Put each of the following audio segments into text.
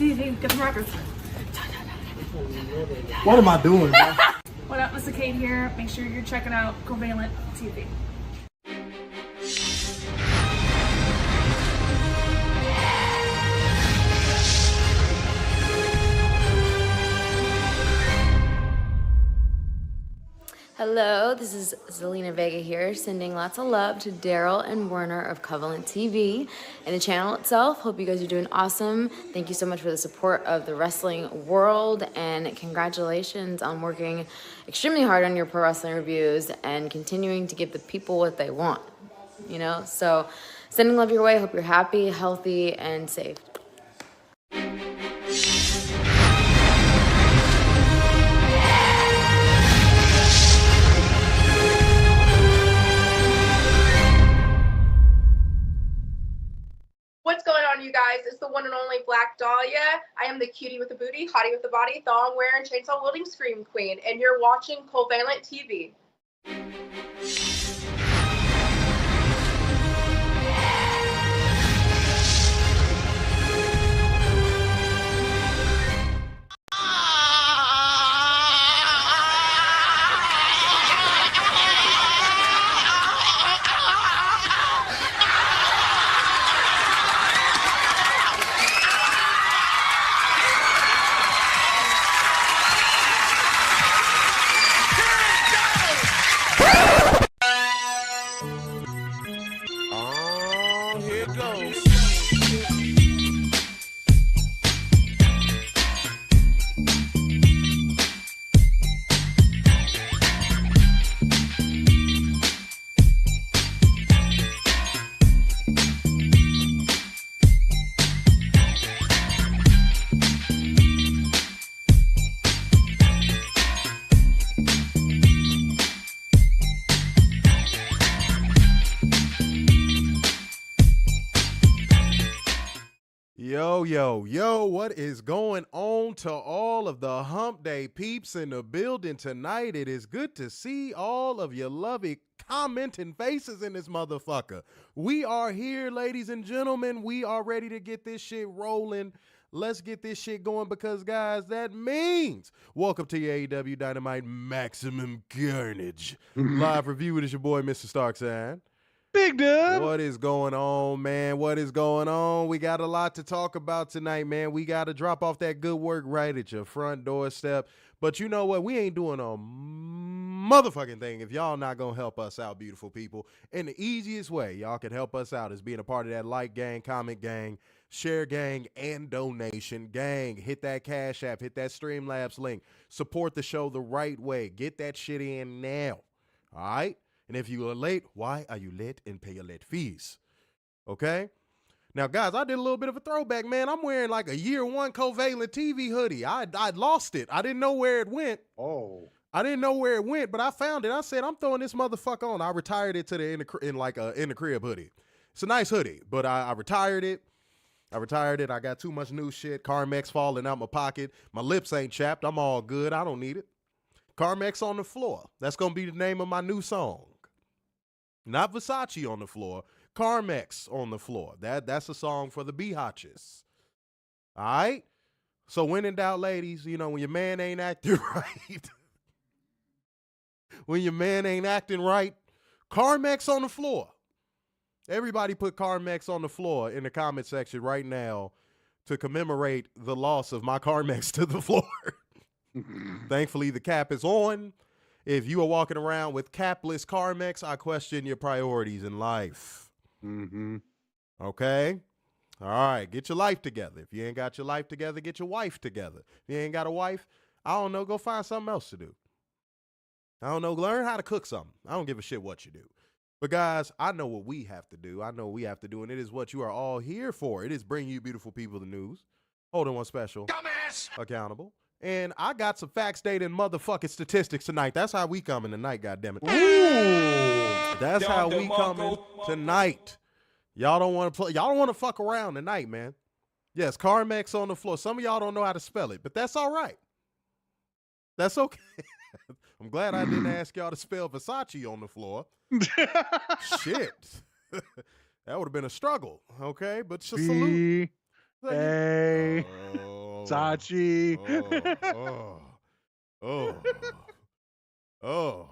TV, get some records. What am I doing, bro? What up, Mr. Kate here. Make sure you're checking out Covalent TV. Hello, this is Zelina Vega here, sending lots of love to Daryl and Werner of Covalent TV and the channel itself. Hope you guys are doing awesome. Thank you so much for the support of the wrestling world, and congratulations on working extremely hard on your pro wrestling reviews and continuing to give the people what they want, you know? So sending love your way. Hope you're happy, healthy, and safe. What's going on, you guys? It's the one and only Black Dahlia. I am the cutie with the booty, hottie with the body, thong wearing, chainsaw wielding scream queen, and you're watching Covalent TV. Yo, what is going on to all of the Hump Day peeps in the building tonight? It is good to see all of your lovely commenting faces in this motherfucker. We are here, ladies and gentlemen. We are ready to get this shit rolling. Let's get this shit going because, guys, that means welcome to your AEW Dynamite Maximum Carnage. Live review. It is your boy, Mr. Starksign. Big Dub. What is going on, man? What is going on? We got a lot to talk about tonight, man. We got to drop off that good work right at your front doorstep. But you know what? We ain't doing a motherfucking thing if y'all not going to help us out, beautiful people. And the easiest way y'all can help us out is being a part of that like gang, comment gang, share gang, and donation gang. Hit that Cash App. Hit that Streamlabs link. Support the show the right way. Get that shit in now. All right? And if you are late, why are you late, and pay your late fees? Okay? Now, guys, I did a little bit of a throwback, man. I'm wearing like a year one Covalent TV hoodie. I lost it. I didn't know where it went. Oh. I didn't know where it went, but I found it. I said, I'm throwing this motherfucker on. I retired it to the in the crib hoodie. It's a nice hoodie, but I retired it. I got too much new shit. Carmex falling out my pocket. My lips ain't chapped. I'm all good. I don't need it. Carmex on the floor. That's going to be the name of my new song. Not Versace on the floor, Carmex on the floor. That's a song for the biatches. All right? So when in doubt, ladies, you know, when your man ain't acting right, Carmex on the floor. Everybody put Carmex on the floor in the comment section right now to commemorate the loss of my Carmex to the floor. Thankfully, the cap is on. If you are walking around with capless Carmex, I question your priorities in life. Mm-hmm. Okay? All right, get your life together. If you ain't got your life together, get your wife together. If you ain't got a wife, I don't know, go find something else to do. I don't know, learn how to cook something. I don't give a shit what you do. But guys, I know what we have to do. I know what we have to do, and it is what you are all here for. It is bring you beautiful people the news. Hold on one special. Dumbass! Accountable. And I got some facts, data, and motherfucking statistics tonight. That's how we coming tonight, goddammit. Ooh. That's how we coming tonight. Y'all don't want to play. Y'all don't want to fuck around tonight, man. Yes, Carmex on the floor. Some of y'all don't know how to spell it, but that's all right. That's okay. I'm glad I didn't ask y'all to spell Versace on the floor. Shit. That would have been a struggle, okay? But just salute. A. Oh. Sachi. Oh.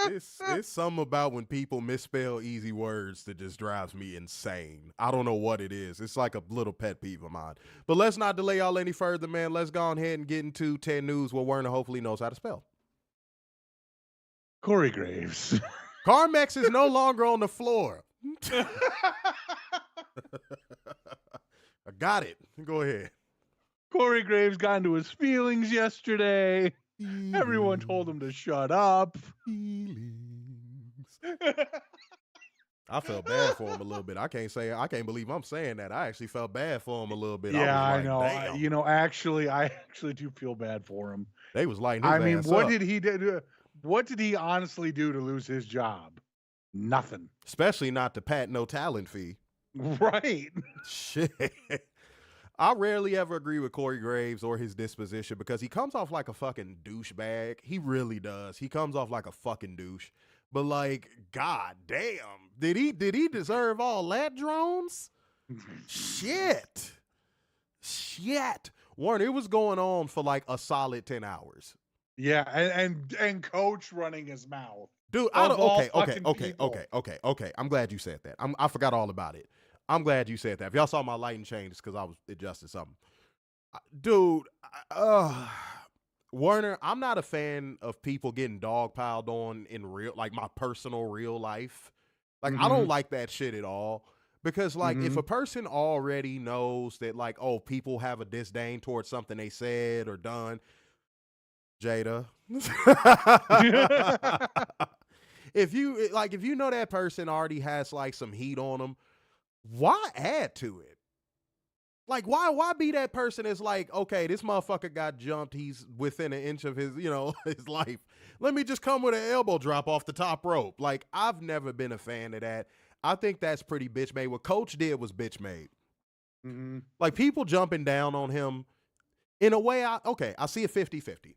It's something about when people misspell easy words that just drives me insane. I don't know what it is. It's like a little pet peeve of mine. But let's not delay y'all any further, man. Let's go on ahead and get into 10 news where Werner hopefully knows how to spell. Corey Graves. Carmex is no longer on the floor. I got it. Go ahead. Corey Graves got into his feelings yesterday. Everyone told him to shut up. I felt bad for him a little bit. I can't believe I'm saying that. I actually felt bad for him a little bit. Yeah, I know. Damn. I actually do feel bad for him. They was lighting his ass what up. did he do? What did he honestly do to lose his job? Nothing. Especially not to pat no talent fee. Right. Shit. I rarely ever agree with Corey Graves or his disposition because he comes off like a fucking douchebag. He really does. He comes off like a fucking douche. But like, god damn, did he deserve all that, drones? Shit. Warren, it was going on for like a solid 10 hours. Yeah, and coach running his mouth. Dude, okay. I'm glad you said that. I forgot all about it. I'm glad you said that. If y'all saw my lighting change, it's because I was adjusting something. Dude, Werner, I'm not a fan of people getting dogpiled on in real, like my personal real life. Like, I don't like that shit at all. Because, like, if a person already knows that, like, oh, people have a disdain towards something they said or done, Jada. If you know that person already has, like, some heat on them, why add to it? Like, why be that person that's like, okay, this motherfucker got jumped. He's within an inch of his, his life. Let me just come with an elbow drop off the top rope. Like, I've never been a fan of that. I think that's pretty bitch made. What Coach did was bitch made. Like, people jumping down on him, in a way, I see a 50-50.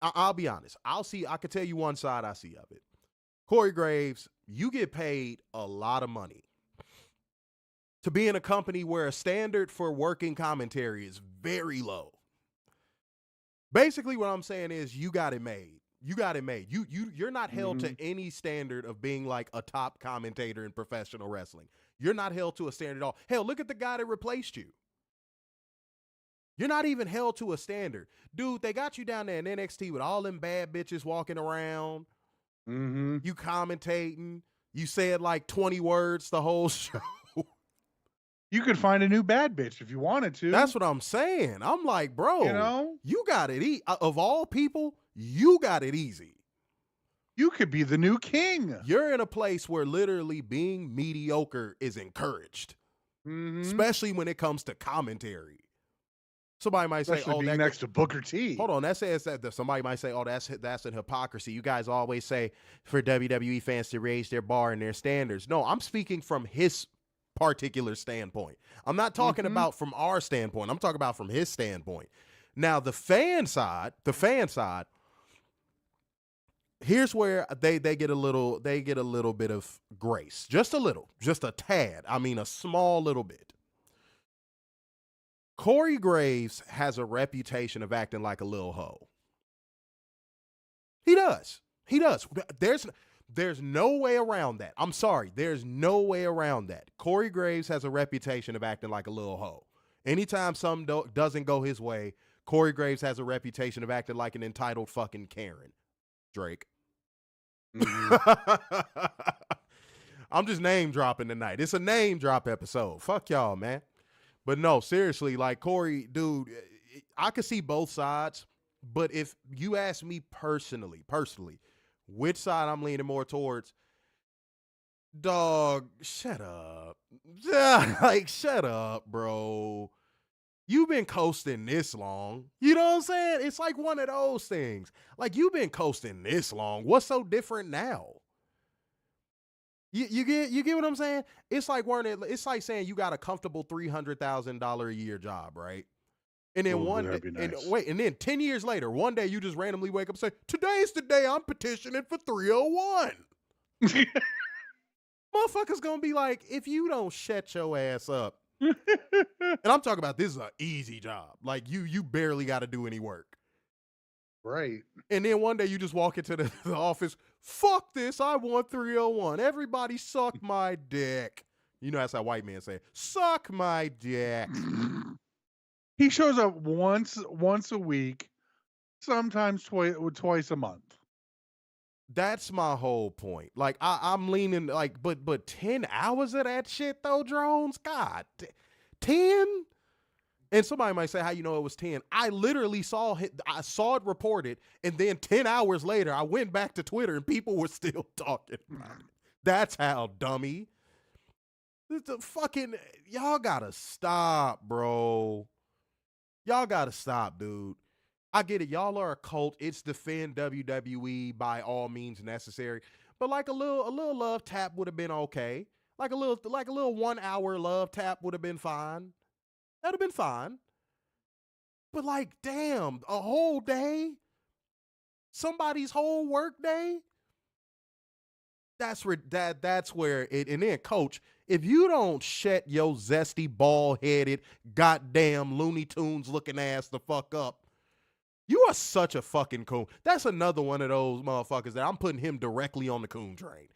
I'll be honest. I could tell you one side I see of it. Corey Graves, you get paid a lot of money to be in a company where a standard for working commentary is very low. Basically, what I'm saying is you got it made. You're not held to any standard of being like a top commentator in professional wrestling. You're not held to a standard at all. Hell, look at the guy that replaced you. You're not even held to a standard. Dude, they got you down there in NXT with all them bad bitches walking around. You commentating. You said like 20 words the whole show. You could find a new bad bitch if you wanted to. That's what I'm saying. I'm like, bro, you got it. Of all people, you got it easy. You could be the new king. You're in a place where literally being mediocre is encouraged, especially when it comes to commentary. Somebody might say, "Oh, being next to Booker T." Hold on, that says that somebody might say, "Oh, that's an hypocrisy." You guys always say for WWE fans to raise their bar and their standards. No, I'm speaking from his particular standpoint. I'm not talking about from our standpoint. I'm talking about from his standpoint. Now, the fan side, here's where they get a little bit of grace. Just a tad. I mean, a small little bit. Corey Graves has a reputation of acting like a little hoe. He does. There's no way around that. I'm sorry. There's no way around that. Corey Graves has a reputation of acting like a little hoe. Anytime something doesn't go his way, Corey Graves has a reputation of acting like an entitled fucking Karen. Drake. I'm just name dropping tonight. It's a name drop episode. Fuck y'all, man. But no, seriously, like Corey, dude, I could see both sides. But if you ask me personally, which side I'm leaning more towards, dog, shut up. Like, shut up, bro. You've been coasting this long. You know what I'm saying? It's like one of those things. Like, you've been coasting this long. What's so different now? You get what I'm saying? It's like saying you got a comfortable $300,000 a year job, right? And then then 10 years later, one day you just randomly wake up and say, "Today's the day I'm petitioning for 301." Motherfuckers gonna be like, if you don't shut your ass up And I'm talking about this is an easy job. Like you barely got to do any work. Right. And then one day you just walk into the office, fuck this, I want 301. Everybody suck my dick. You know that's how white men say it. Suck my dick. He shows up once a week, sometimes twice a month. That's my whole point. Like I'm leaning like, but 10 hours of that shit though, drones? God, 10? And somebody might say, how you know it was 10? I literally saw it reported, and then 10 hours later, I went back to Twitter and people were still talking about it. That's how, dummy. It's a fucking, y'all gotta stop, bro. Y'all gotta stop, dude. I get it. Y'all are a cult. It's defend WWE by all means necessary. But like a little love tap would have been okay. Like a little 1 hour love tap would have been fine. That'd have been fine. But like, damn, a whole day? Somebody's whole work day? That's where it, and then coach, if you don't shut your zesty, bald-headed, goddamn Looney Tunes looking ass the fuck up, you are such a fucking coon. That's another one of those motherfuckers that I'm putting him directly on the coon train.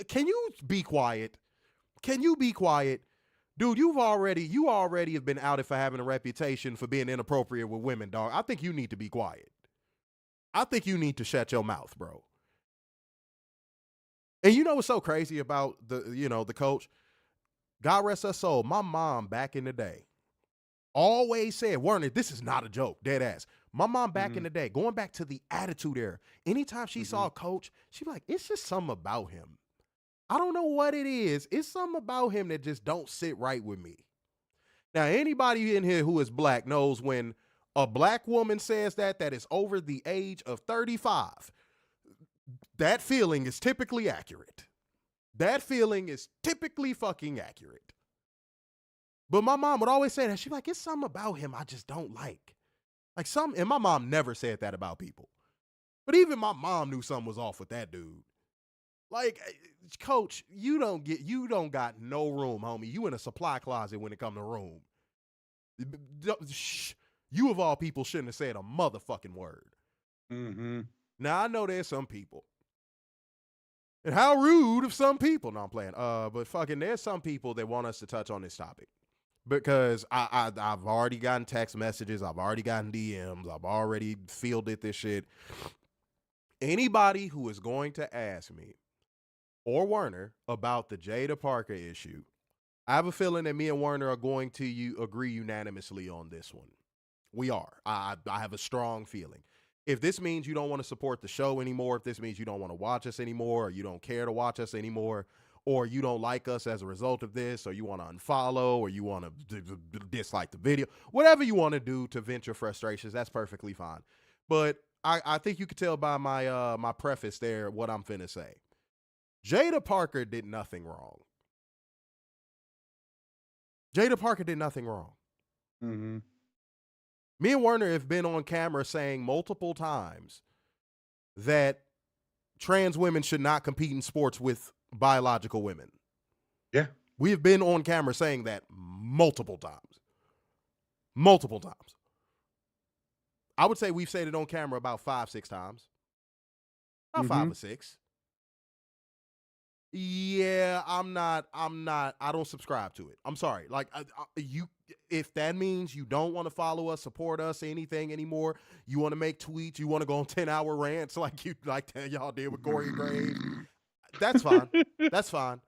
Can you be quiet? Can you be quiet? Dude, you already have been outed for having a reputation for being inappropriate with women, dog. I think you need to be quiet. I think you need to shut your mouth, bro. And you know what's so crazy about the coach? God rest her soul. My mom back in the day always said, Werner, this is not a joke, dead ass. My mom back in the day, going back to the Attitude Era, anytime she saw a coach, she'd be like, it's just something about him. I don't know what it is. It's something about him that just don't sit right with me. Now, anybody in here who is black knows when a black woman says that is over the age of 35, that feeling is typically accurate. That feeling is typically fucking accurate. But my mom would always say that. She'd be like, it's something about him I just don't like. And my mom never said that about people. But even my mom knew something was off with that dude. Like, coach, you don't got no room, homie. You in a supply closet when it come to room. You of all people shouldn't have said a motherfucking word. Mm-hmm. Now, I know there's some people. And how rude of some people. No, I'm playing. But fucking there's some people that want us to touch on this topic. Because I've already gotten text messages. I've already gotten DMs. I've already fielded this shit. Anybody who is going to ask me or Werner about the Jada Parker issue, I have a feeling that me and Werner are going to agree unanimously on this one. We are. I have a strong feeling. If this means you don't want to support the show anymore, if this means you don't want to watch us anymore, or you don't care to watch us anymore, or you don't like us as a result of this, or you want to unfollow, or you want to dislike the video, whatever you want to do to vent your frustrations, that's perfectly fine. But I think you could tell by my preface there what I'm finna say. Jada Parker did nothing wrong. Jada Parker did nothing wrong. Mm-hmm. Me and Werner have been on camera saying multiple times that trans women should not compete in sports with biological women. Yeah. We have been on camera saying that multiple times. Multiple times. I would say we've said it on camera about 5-6 times. About 5 or 6. Yeah, I don't subscribe to it. I'm sorry. Like if that means you don't want to follow us, support us, anything anymore, you want to make tweets, you want to go on 10-hour rants like y'all did with Corey Graves, that's fine. That's fine.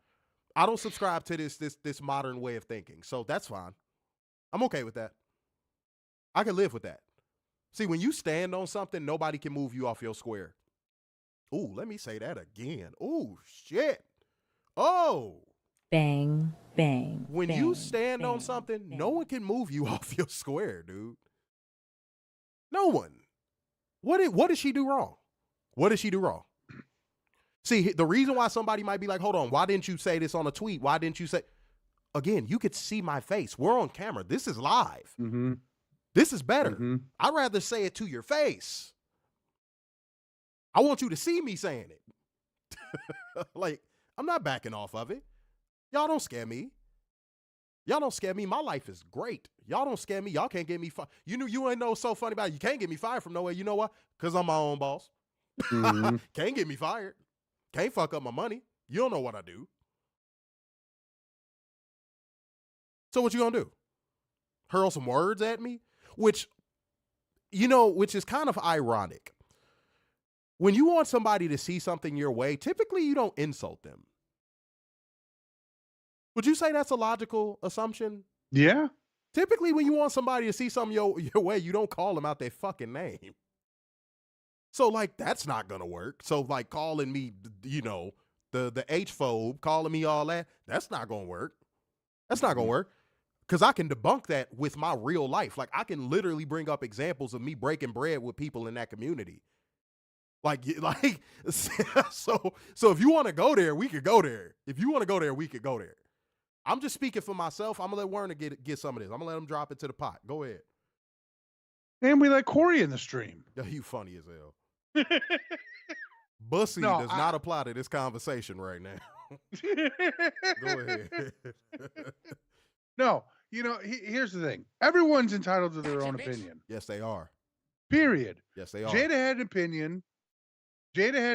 I don't subscribe to this modern way of thinking. So that's fine. I'm okay with that. I can live with that. See, when you stand on something, nobody can move you off your square. Ooh, let me say that again. Ooh, shit. Oh. Bang, bang. When bang, you stand bang, on something, bang. no one can move you off your square, dude. No one. What did she do wrong? What did she do wrong? See, the reason why somebody might be like, hold on, why didn't you say this on a tweet? Why didn't you say... Again, you could see my face. We're on camera. This is live. Mm-hmm. This is better. Mm-hmm. I'd rather say it to your face. I want you to see me saying it. Like, I'm not backing off of it. Y'all don't scare me. Y'all don't scare me. My life is great. Y'all don't scare me. Y'all can't get me fired. You ain't know what's so funny about it. You can't get me fired from nowhere. You know what? Because I'm my own boss. Mm-hmm. Can't get me fired. Can't fuck up my money. You don't know what I do. So what you gonna do? Hurl some words at me? Which is kind of ironic. When you want somebody to see something your way, typically you don't insult them. Would you say that's a logical assumption? Yeah. Typically when you want somebody to see something your way, you don't call them out their fucking name. So, like, that's not going to work. So, like, calling me, the H-phobe, calling me all that, that's not going to work. That's not going to work. Because I can debunk that with my real life. Like, I can literally bring up examples of me breaking bread with people in that community. So if you want to go there, we could go there. If you want to go there, we could go there. I'm just speaking for myself. I'm going to let Werner get some of this. I'm going to let him drop it to the pot. Go ahead. And we let Corey in the stream. You funny as hell. Bussy does not apply to this conversation right now. Go ahead. No, here's the thing. Everyone's entitled to their own opinion. Yes, they are. Period. Yes, they are. Jada had an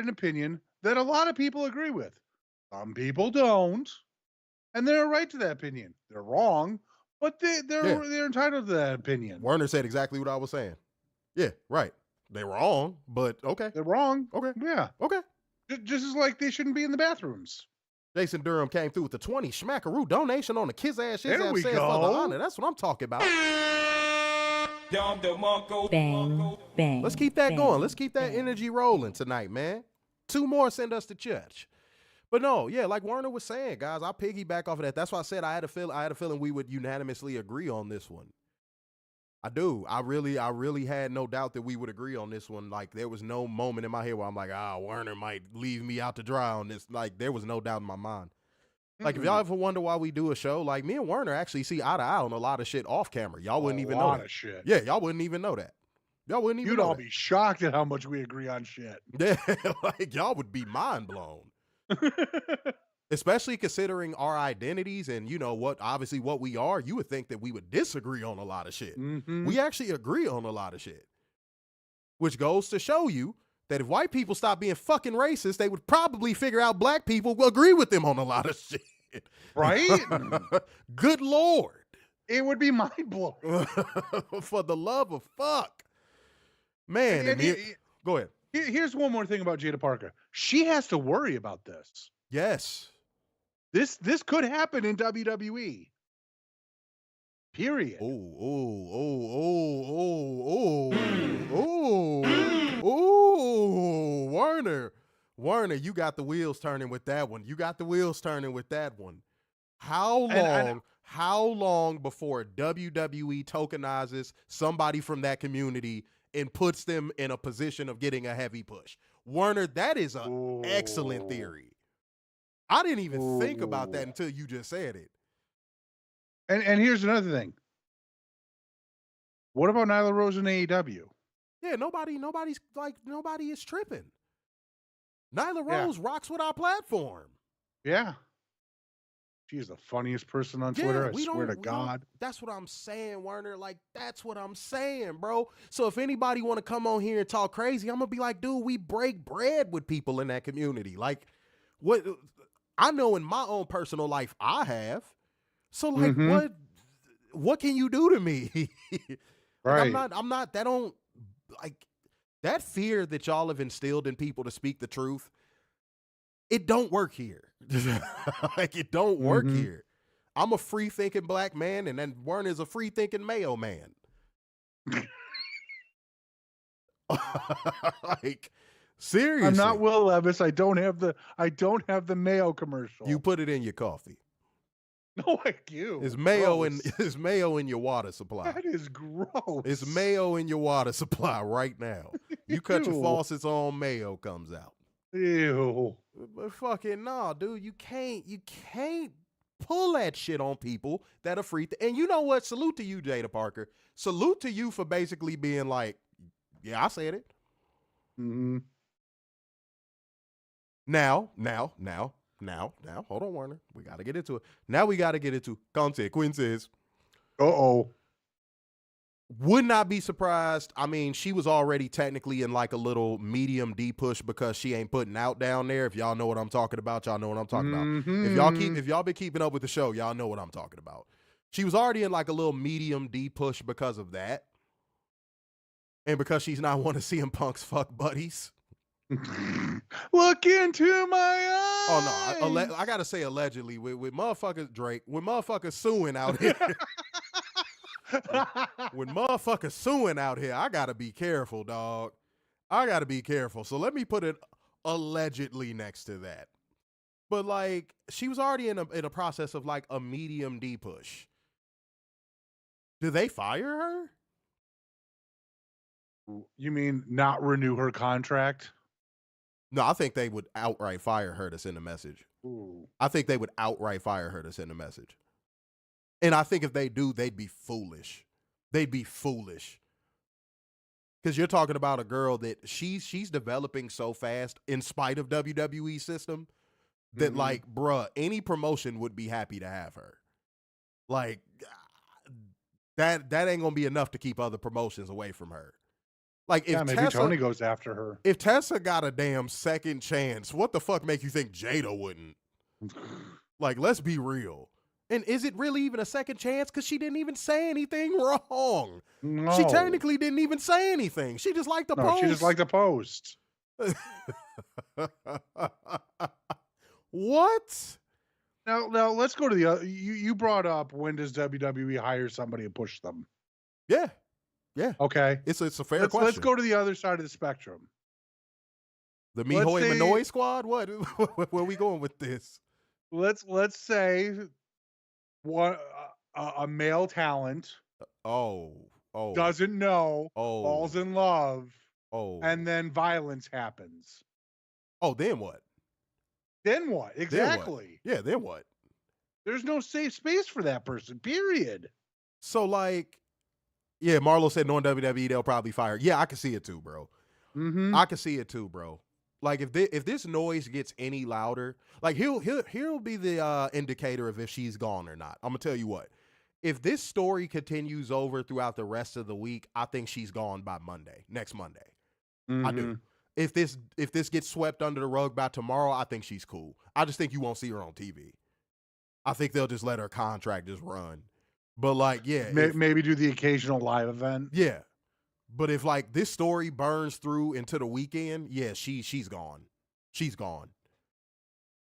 opinion that a lot of people agree with. Some people don't. And they're right to that opinion. They're wrong, but they're entitled to that opinion. Werner said exactly what I was saying. Yeah, right. They're wrong, but okay. They're wrong. Okay. Yeah. Okay. Just as like they shouldn't be in the bathrooms. Jason Durham came through with the 20 schmackaroo donation on the Kiss Ass Shit There we for the go. honor. That's what I'm talking about. Bang, bang. Let's keep that bang, going. Let's keep that bang. energy rolling tonight, man. 2 more send us to church. But no, yeah, like Werner was saying, guys, I'll piggyback off of that. That's why I said I had a feeling we would unanimously agree on this one. I do. I really had no doubt that we would agree on this one. Like, there was no moment in my head where I'm like, Werner might leave me out to dry on this. Like, there was no doubt in my mind. Like, if y'all ever wonder why we do a show, like, me and Werner actually see eye to eye on a lot of shit off camera. Y'all wouldn't even know that. A lot of shit. Yeah, y'all wouldn't even know that. Y'all wouldn't even know You'd all that. be shocked at how much we agree on shit. Yeah, like, y'all would be mind blown. Especially considering our identities and, what we are, you would think that we would disagree on a lot of shit. Mm-hmm. We actually agree on a lot of shit. Which goes to show you that if white people stop being fucking racist, they would probably figure out black people will agree with them on a lot of shit. Right? Good Lord. It would be mind-blowing. For the love of fuck. Man, go ahead. Here's one more thing about Jada Parker. She has to worry about this. Yes. This could happen in WWE. Period. Werner, you got the wheels turning with that one. How long before WWE tokenizes somebody from that community and puts them in a position of getting a heavy push? Werner, that is an excellent theory. I didn't even think about that until you just said it. And here's another thing. What about Nyla Rose in AEW? Yeah, nobody is tripping. Nyla Rose rocks with our platform. Yeah. She's the funniest person on Twitter, I swear to God. That's what I'm saying, Werner. Like, that's what I'm saying, bro. So if anybody want to come on here and talk crazy, I'm going to be like, dude, we break bread with people in that community. Like, what I know in my own personal life I have. So, like, what can you do to me? Right. I'm not, that don't, like, that fear that y'all have instilled in people to speak the truth, it don't work here. Like, it don't work here. I'm a free-thinking black man, and then Werner's a free-thinking Mayo man. Like, seriously. I'm not Will Levis. I don't have the Mayo commercial. You put it in your coffee. No, I do. It's mayo in your water supply. That is gross. It's mayo in your water supply right now. You cut your faucets on, mayo comes out. Ew. But fucking nah, dude. You can't pull that shit on people that are free. And you know what? Salute to you, Jada Parker. Salute to you for basically being like, yeah, I said it. Mm-hmm. Now, Now, hold on, Warner. We got to get into it. Now we got to get into consequences. Uh-oh. Would not be surprised. I mean, she was already technically in like a little medium D push because she ain't putting out down there. If y'all know what I'm talking about, y'all know what I'm talking about. If y'all been keeping up with the show, y'all know what I'm talking about. She was already in like a little medium D push because of that. And because she's not one of CM Punk's fuck buddies. Look into my eyes. Oh no, I gotta say allegedly with motherfuckers Drake, with motherfuckers suing out here. When motherfuckers suing out here, I gotta be careful, dog. I gotta be careful. So let me put it allegedly next to that. But like, she was already in a process of like a medium D push. Do they fire her? You mean not renew her contract? No, I think they would outright fire her to send a message. Ooh. I think they would outright fire her to send a message. And I think if they do, they'd be foolish. They'd be foolish. Because you're talking about a girl that she's developing so fast in spite of WWE system that like, bruh, any promotion would be happy to have her. Like, that ain't going to be enough to keep other promotions away from her. Like, if maybe Tony goes after her. If Tessa got a damn second chance, what the fuck make you think Jada wouldn't? Like, let's be real. And is it really even a second chance? Because she didn't even say anything wrong. No. She technically didn't even say anything. She just liked the post. She just liked the post. What? Now let's go to the other. You brought up, when does WWE hire somebody and push them? Yeah. Yeah. Okay. It's a fair question. Let's go to the other side of the spectrum. The Mihoy Manoy squad? What? Where are we going with this? Let's say what a male talent doesn't know, falls in love, and then violence happens. Oh, then what? Then what? Exactly. Then what? Yeah, then what? There's no safe space for that person, period. So, like, yeah, Marlo said knowing WWE, they'll probably fire. Yeah, I can see it too, bro. I can see it too, bro. Like, if this noise gets any louder, like, he'll be the indicator of if she's gone or not. I'm gonna tell you what. If this story continues over throughout the rest of the week, I think she's gone by next Monday. I do. If this gets swept under the rug by tomorrow, I think she's cool. I just think you won't see her on TV. I think they'll just let her contract just run. But like, yeah. Maybe do the occasional live event. Yeah. But if like this story burns through into the weekend, yeah, she's gone. She's gone.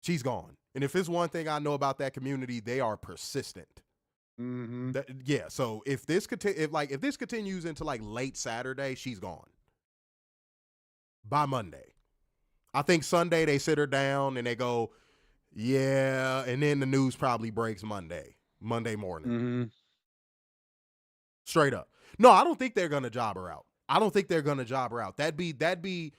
She's gone. And if it's one thing I know about that community, they are persistent. Yeah. So if this continues into like late Saturday, she's gone. By Monday. I think Sunday they sit her down and they go, yeah, and then the news probably breaks Monday morning. Straight up. No, I don't think they're gonna job her out. That'd be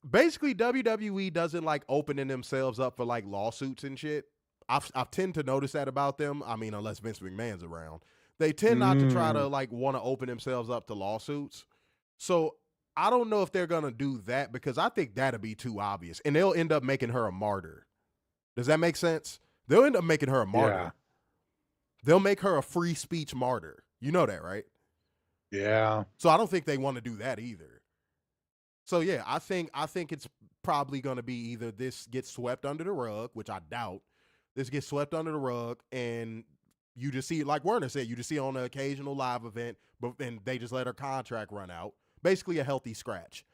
basically WWE doesn't like opening themselves up for like lawsuits and shit. I've tend to notice that about them. I mean, unless Vince McMahon's around, they tend not to try to like want to open themselves up to lawsuits. So I don't know if they're gonna do that because I think that'd be too obvious, and they'll end up making her a martyr. Does that make sense? They'll end up making her a martyr. Yeah. They'll make her a free speech martyr. You know that, right? Yeah. So I don't think they want to do that either. So yeah, I think it's probably going to be either this gets swept under the rug, which I doubt. This gets swept under the rug, and you just see, like Werner said, you just see on an occasional live event, but then they just let her contract run out. Basically a healthy scratch.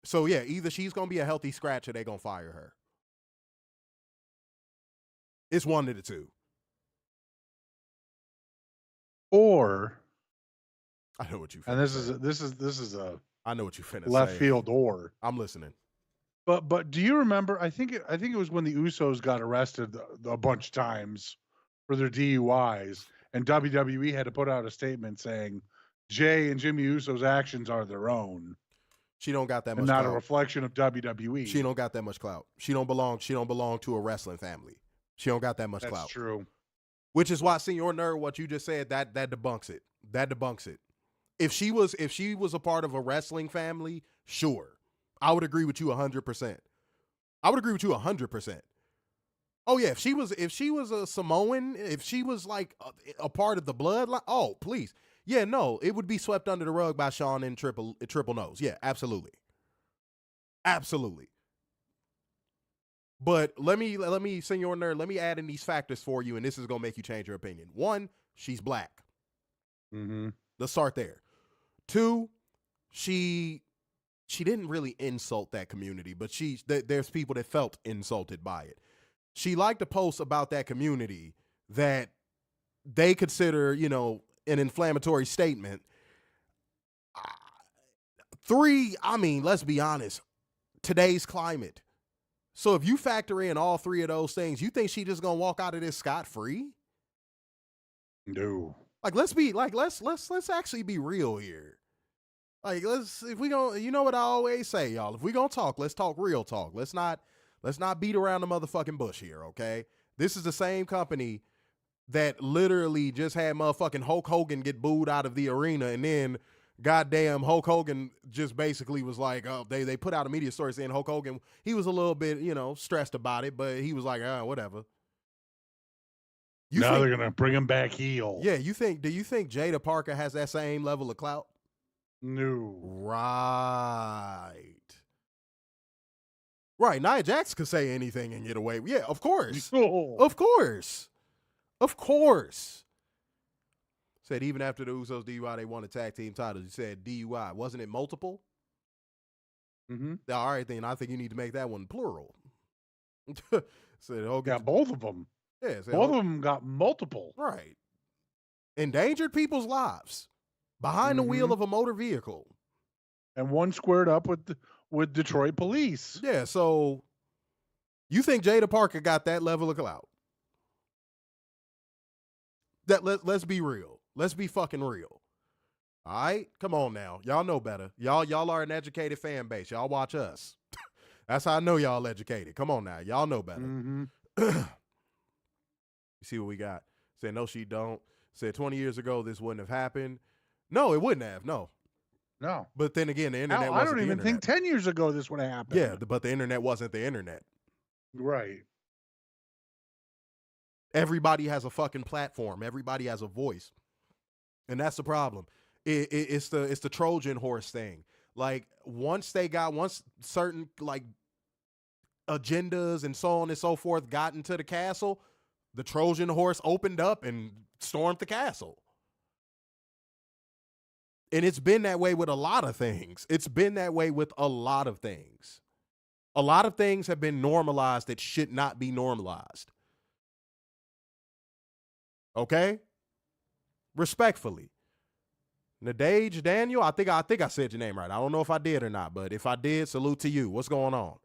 So yeah, either she's going to be a healthy scratch or they're going to fire her. It's one of the two. Or I know what you. And this is a. I know what you finna left say. field or. I'm listening. But do you remember? I think it was when the Usos got arrested a bunch of times for their DUIs, and WWE had to put out a statement saying Jay and Jimmy Uso's actions are their own. She don't got that much. Not clout. A reflection of WWE. She don't got that much clout. She don't belong to a wrestling family. She don't got that much clout. That's true. Which is why, Senior Nerd, what you just said, that debunks it. That debunks it. If she was a part of a wrestling family, sure. I would agree with you 100%. I would agree with you 100%. Oh yeah, if she was a Samoan, if she was like a part of the bloodline, oh please, yeah, no, it would be swept under the rug by Sean and Triple Nose. Yeah, absolutely, absolutely. But let me, Senor Nerd, let me add in these factors for you, and this is gonna make you change your opinion. 1, she's black. Mm-hmm. Let's start there. 2, she didn't really insult that community, but there's people that felt insulted by it. She liked to post about that community that they consider, you know, an inflammatory statement. 3, I mean, let's be honest, today's climate. So if you factor in all 3 of those things, you think she just gonna walk out of this scot-free? No. Like, let's actually be real here. Like, if we gonna, you know what I always say, y'all, if we gonna talk, let's talk real talk. Let's not beat around the motherfucking bush here, okay? This is the same company that literally just had motherfucking Hulk Hogan get booed out of the arena, and then goddamn Hulk Hogan just basically was like, oh, they put out a media story saying Hulk Hogan, he was a little bit, you know, stressed about it, but he was like, whatever. Now they're gonna bring him back heel. Yeah, do you think Jada Parker has that same level of clout? No. Right, Nia Jax could say anything and get away. Yeah, of course. Oh. Of course. Said even after the Usos DUI, they won the tag team titles. You said DUI. Wasn't it multiple? Mm-hmm. All right, then I think you need to make that one plural. Said Hogan. Got both of them. Yeah, Both of them got multiple. Right. Endangered people's lives behind the wheel of a motor vehicle. And one squared up with Detroit police. Yeah, so you think Jada Parker got that level of clout? Let's be real. Let's be fucking real. All right? Come on now. Y'all know better. Y'all are an educated fan base. Y'all watch us. That's how I know y'all educated. Come on now. Y'all know better. Mm-hmm. You see what we got? Said, no, she don't. Said 20 years ago, this wouldn't have happened. No, it wouldn't have. No. But then again, the internet wasn't I don't even think 10 years ago this would have happened. Yeah, but the internet wasn't the internet. Right. Everybody has a fucking platform. Everybody has a voice. And that's the problem. It's the Trojan horse thing. Like, once certain, like, agendas and so on and so forth got into the castle, the Trojan horse opened up and stormed the castle. And it's been that way with a lot of things. A lot of things have been normalized that should not be normalized. Okay? Respectfully. Nadege Daniel, I think I said your name right. I don't know if I did or not, but if I did, salute to you. What's going on?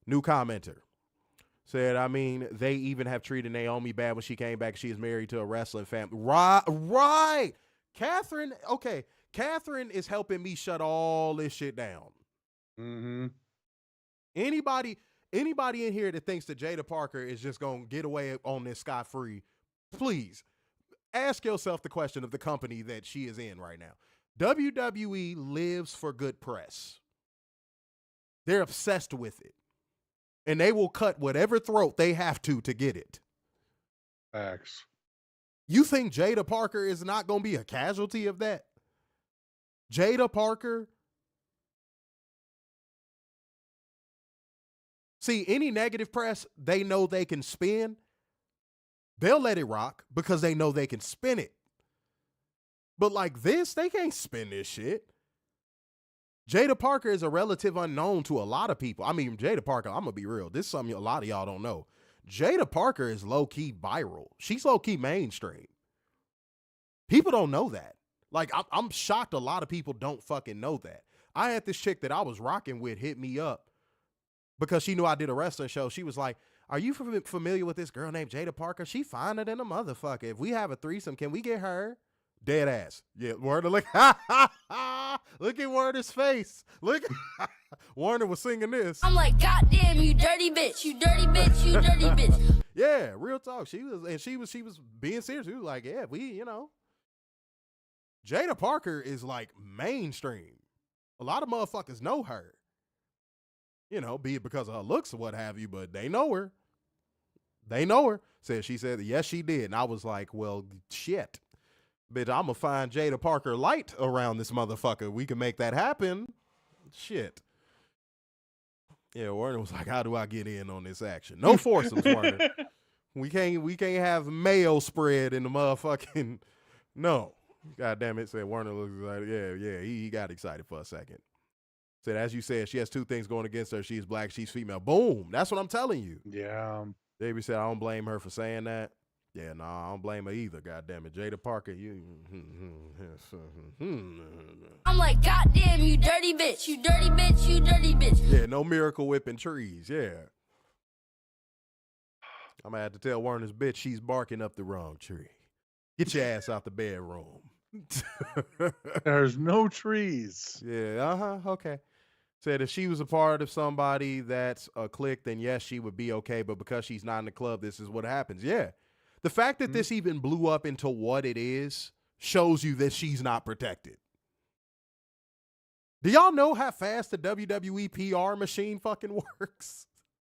New commenter. Said, I mean, they even have treated Naomi bad when she came back. She is married to a wrestling family. Right. Catherine is helping me shut all this shit down. Mm-hmm. Anybody in here that thinks that Jada Parker is just going to get away on this scot-free, please ask yourself the question of the company that she is in right now. WWE lives for good press. They're obsessed with it. And they will cut whatever throat they have to get it. Facts. You think Jada Parker is not going to be a casualty of that? Jada Parker. See, any negative press they know they can spin, they'll let it rock because they know they can spin it. But like this, they can't spin this shit. Jada Parker is a relative unknown to a lot of people. I mean, Jada Parker, I'm going to be real. This is something a lot of y'all don't know. Jada Parker is low-key viral. She's low-key mainstream. People don't know that. Like, I'm shocked a lot of people don't fucking know that. I had this chick that I was rocking with hit me up because she knew I did a wrestling show. She was like, are you familiar with this girl named Jada Parker? She finer than a motherfucker. If we have a threesome, can we get her? Dead ass. Yeah, Warner, look. Look at Warner's face. Look. Warner was singing this. I'm like, goddamn, you dirty bitch. You dirty bitch. You dirty bitch. Yeah, real talk. She was being serious. She was like, yeah, Jada Parker is like mainstream. A lot of motherfuckers know her. You know, be it because of her looks or what have you, but they know her. They know her. She said, yes, she did. And I was like, well, shit. Bitch, I'm going to find Jada Parker Light around this motherfucker. We can make that happen. Shit. Yeah, Warner was like, how do I get in on this action? No foursomes, Warner. We can't have mayo spread in the motherfucking. No. God damn it. Said Warner looks excited. Yeah. He got excited for a second. Said, as you said, she has two things going against her. She's black, she's female. Boom. That's what I'm telling you. Yeah. Davey said, I don't blame her for saying that. Yeah, no, I don't blame her either. God damn it. Jada Parker, you. I'm like, goddamn, you dirty bitch, you dirty bitch, you dirty bitch. Yeah, no Miracle Whipping trees. Yeah. I'm going to have to tell Warner's bitch she's barking up the wrong tree. Get your ass out the bedroom. There's no trees. Yeah, okay. Said if she was a part of somebody that's a clique, then yes, she would be okay. But because she's not in the club, this is what happens. Yeah. The fact that this even blew up into what it is shows you that she's not protected. Do y'all know how fast the WWE PR machine fucking works?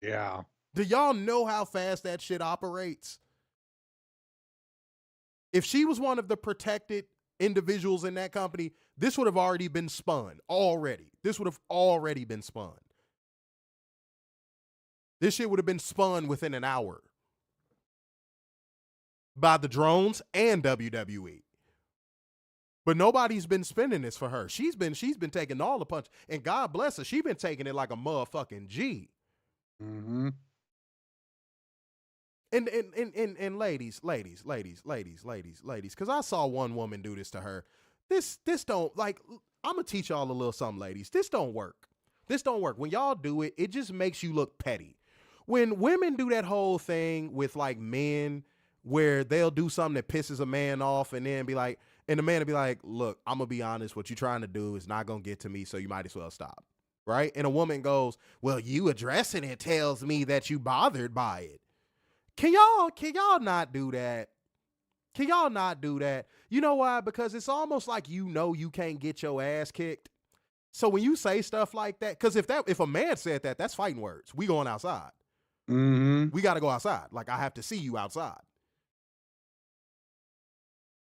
Yeah. Do y'all know how fast that shit operates? If she was one of the protected individuals in that company, this would have already been spun. This would have already been spun. This shit would have been spun within an hour by the drones and WWE. But nobody's been spinning this for her. She's been taking all the punch. And God bless her, she's been taking it like a motherfucking G. Mm-hmm. And ladies, because I saw one woman do this to her. This don't, like, I'm going to teach y'all a little something, ladies. This don't work. When y'all do it, it just makes you look petty. When women do that whole thing with, like, men where they'll do something that pisses a man off and then be like, and the man will be like, look, I'm going to be honest. What you're trying to do is not going to get to me, so you might as well stop. Right? And a woman goes, well, you addressing it tells me that you bothered by it. Can y'all not do that? Can y'all not do that? You know why? Because it's almost like you can't get your ass kicked. So when you say stuff like that, because if a man said that, that's fighting words. We going outside. Mm-hmm. We got to go outside. Like, I have to see you outside.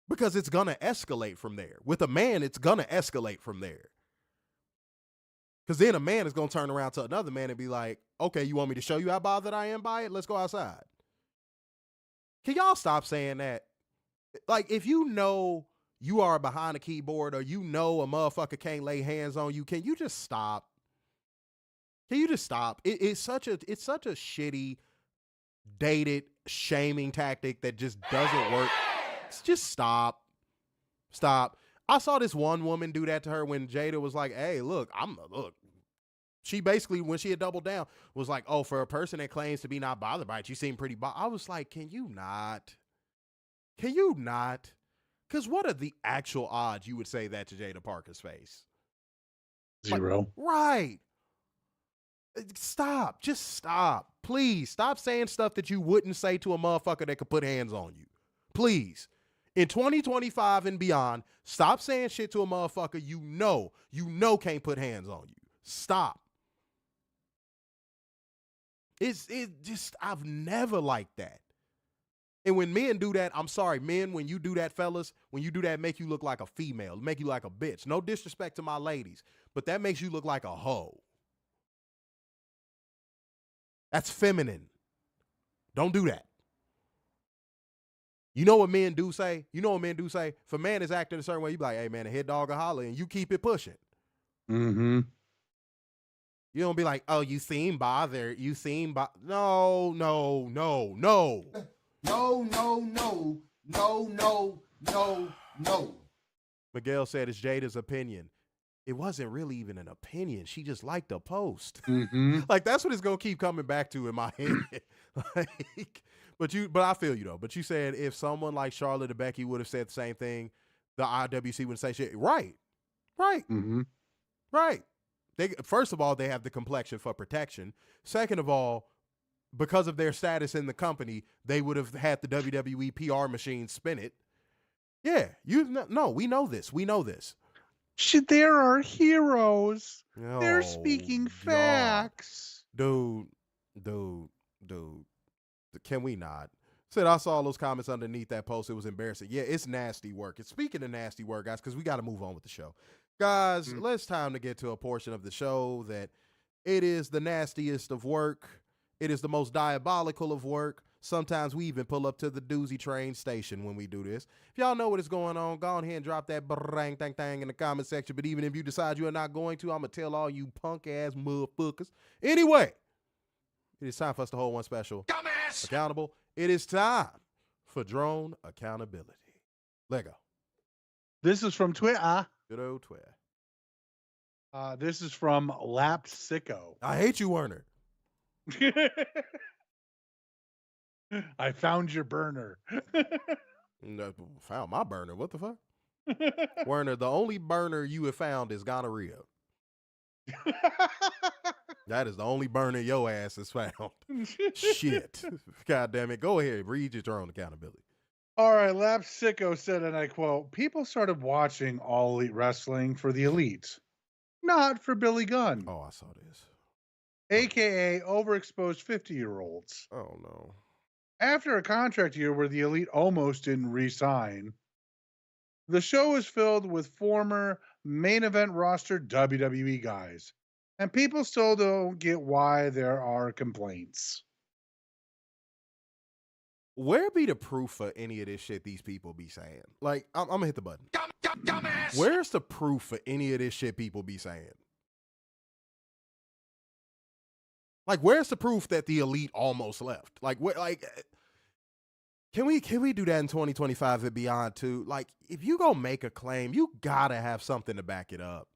Because it's going to escalate from there. With a man, it's going to escalate from there. Because then a man is going to turn around to another man and be like, okay, you want me to show you how bothered I am by it? Let's go outside. Can y'all stop saying that? Like, if you know you are behind a keyboard or you know a motherfucker can't lay hands on you, can you just stop? Can you just stop? It's such a shitty, dated, shaming tactic that just doesn't work. Just stop. Stop. I saw this one woman do that to her when Jada was like, hey, look. She basically, when she had doubled down, was like, oh, for a person that claims to be not bothered by it, you seem pretty bothered. I was like, can you not? Can you not? Because what are the actual odds you would say that to Jada Parker's face? 0. Like, right. Stop. Just stop. Please stop saying stuff that you wouldn't say to a motherfucker that could put hands on you. Please. In 2025 and beyond, stop saying shit to a motherfucker you know can't put hands on you. Stop. I've never liked that. And when men do that, I'm sorry, men, when you do that, fellas, when you do that, make you look like a female, make you like a bitch. No disrespect to my ladies, but that makes you look like a hoe. That's feminine. Don't do that. You know what men do say? If a man is acting a certain way, you be like, hey, man, a hit dog or holler, and you keep it pushing. Mm-hmm. You don't be like, oh, you seem bothered. No. No. Miguel said it's Jada's opinion. It wasn't really even an opinion. She just liked the post. Mm-hmm. Like, that's what it's going to keep coming back to in my head. But I feel you, though. But you said if someone like Charlotte or Becky would have said the same thing, the IWC wouldn't say shit. Right. Mm-hmm. Right. First of all, they have the complexion for protection. Second of all, because of their status in the company, they would have had the WWE PR machine spin it. Yeah, we know this. There are heroes. Oh, They're speaking facts. Dude. Can we not? Said I saw those comments underneath that post. It was embarrassing. Yeah, it's nasty work. And speaking of nasty work, guys, because we got to move on with the show. Guys, let's time to get to a portion of the show that it is the nastiest of work. It is the most diabolical of work. Sometimes we even pull up to the doozy train station when we do this. If y'all know what is going on, go ahead and drop that brang tang tang in the comment section. But even if you decide you are not going to, I'm going to tell all you punk ass motherfuckers. Anyway, it is time for us to hold one special accountable. It is time for drone accountability. Lego. This is from Twitter. Good old Twitter. This is from Lapped Sicko. I hate you, Werner. I found your burner. No, found my burner. What the fuck? Werner, the only burner you have found is gonorrhea. That is the only burner your ass has found. Shit. God damn it. Go ahead. Read your drone accountability. All right. Lapped Sicko said, and I quote, people started watching All Elite Wrestling for the elite, not for Billy Gunn. Oh, I saw this. AKA overexposed 50-year-olds. Oh, no. After a contract year where the elite almost didn't re-sign, the show is filled with former main event roster WWE guys, and people still don't get why there are complaints. Where be the proof for any of this shit these people be saying? Like, I'm going to hit the button. Dumbass. Where's the proof for any of this shit people be saying? Like, where's the proof that the elite almost left? Like, where? Like, can we do that in 2025 and beyond too? Like, if you go make a claim, you gotta have something to back it up.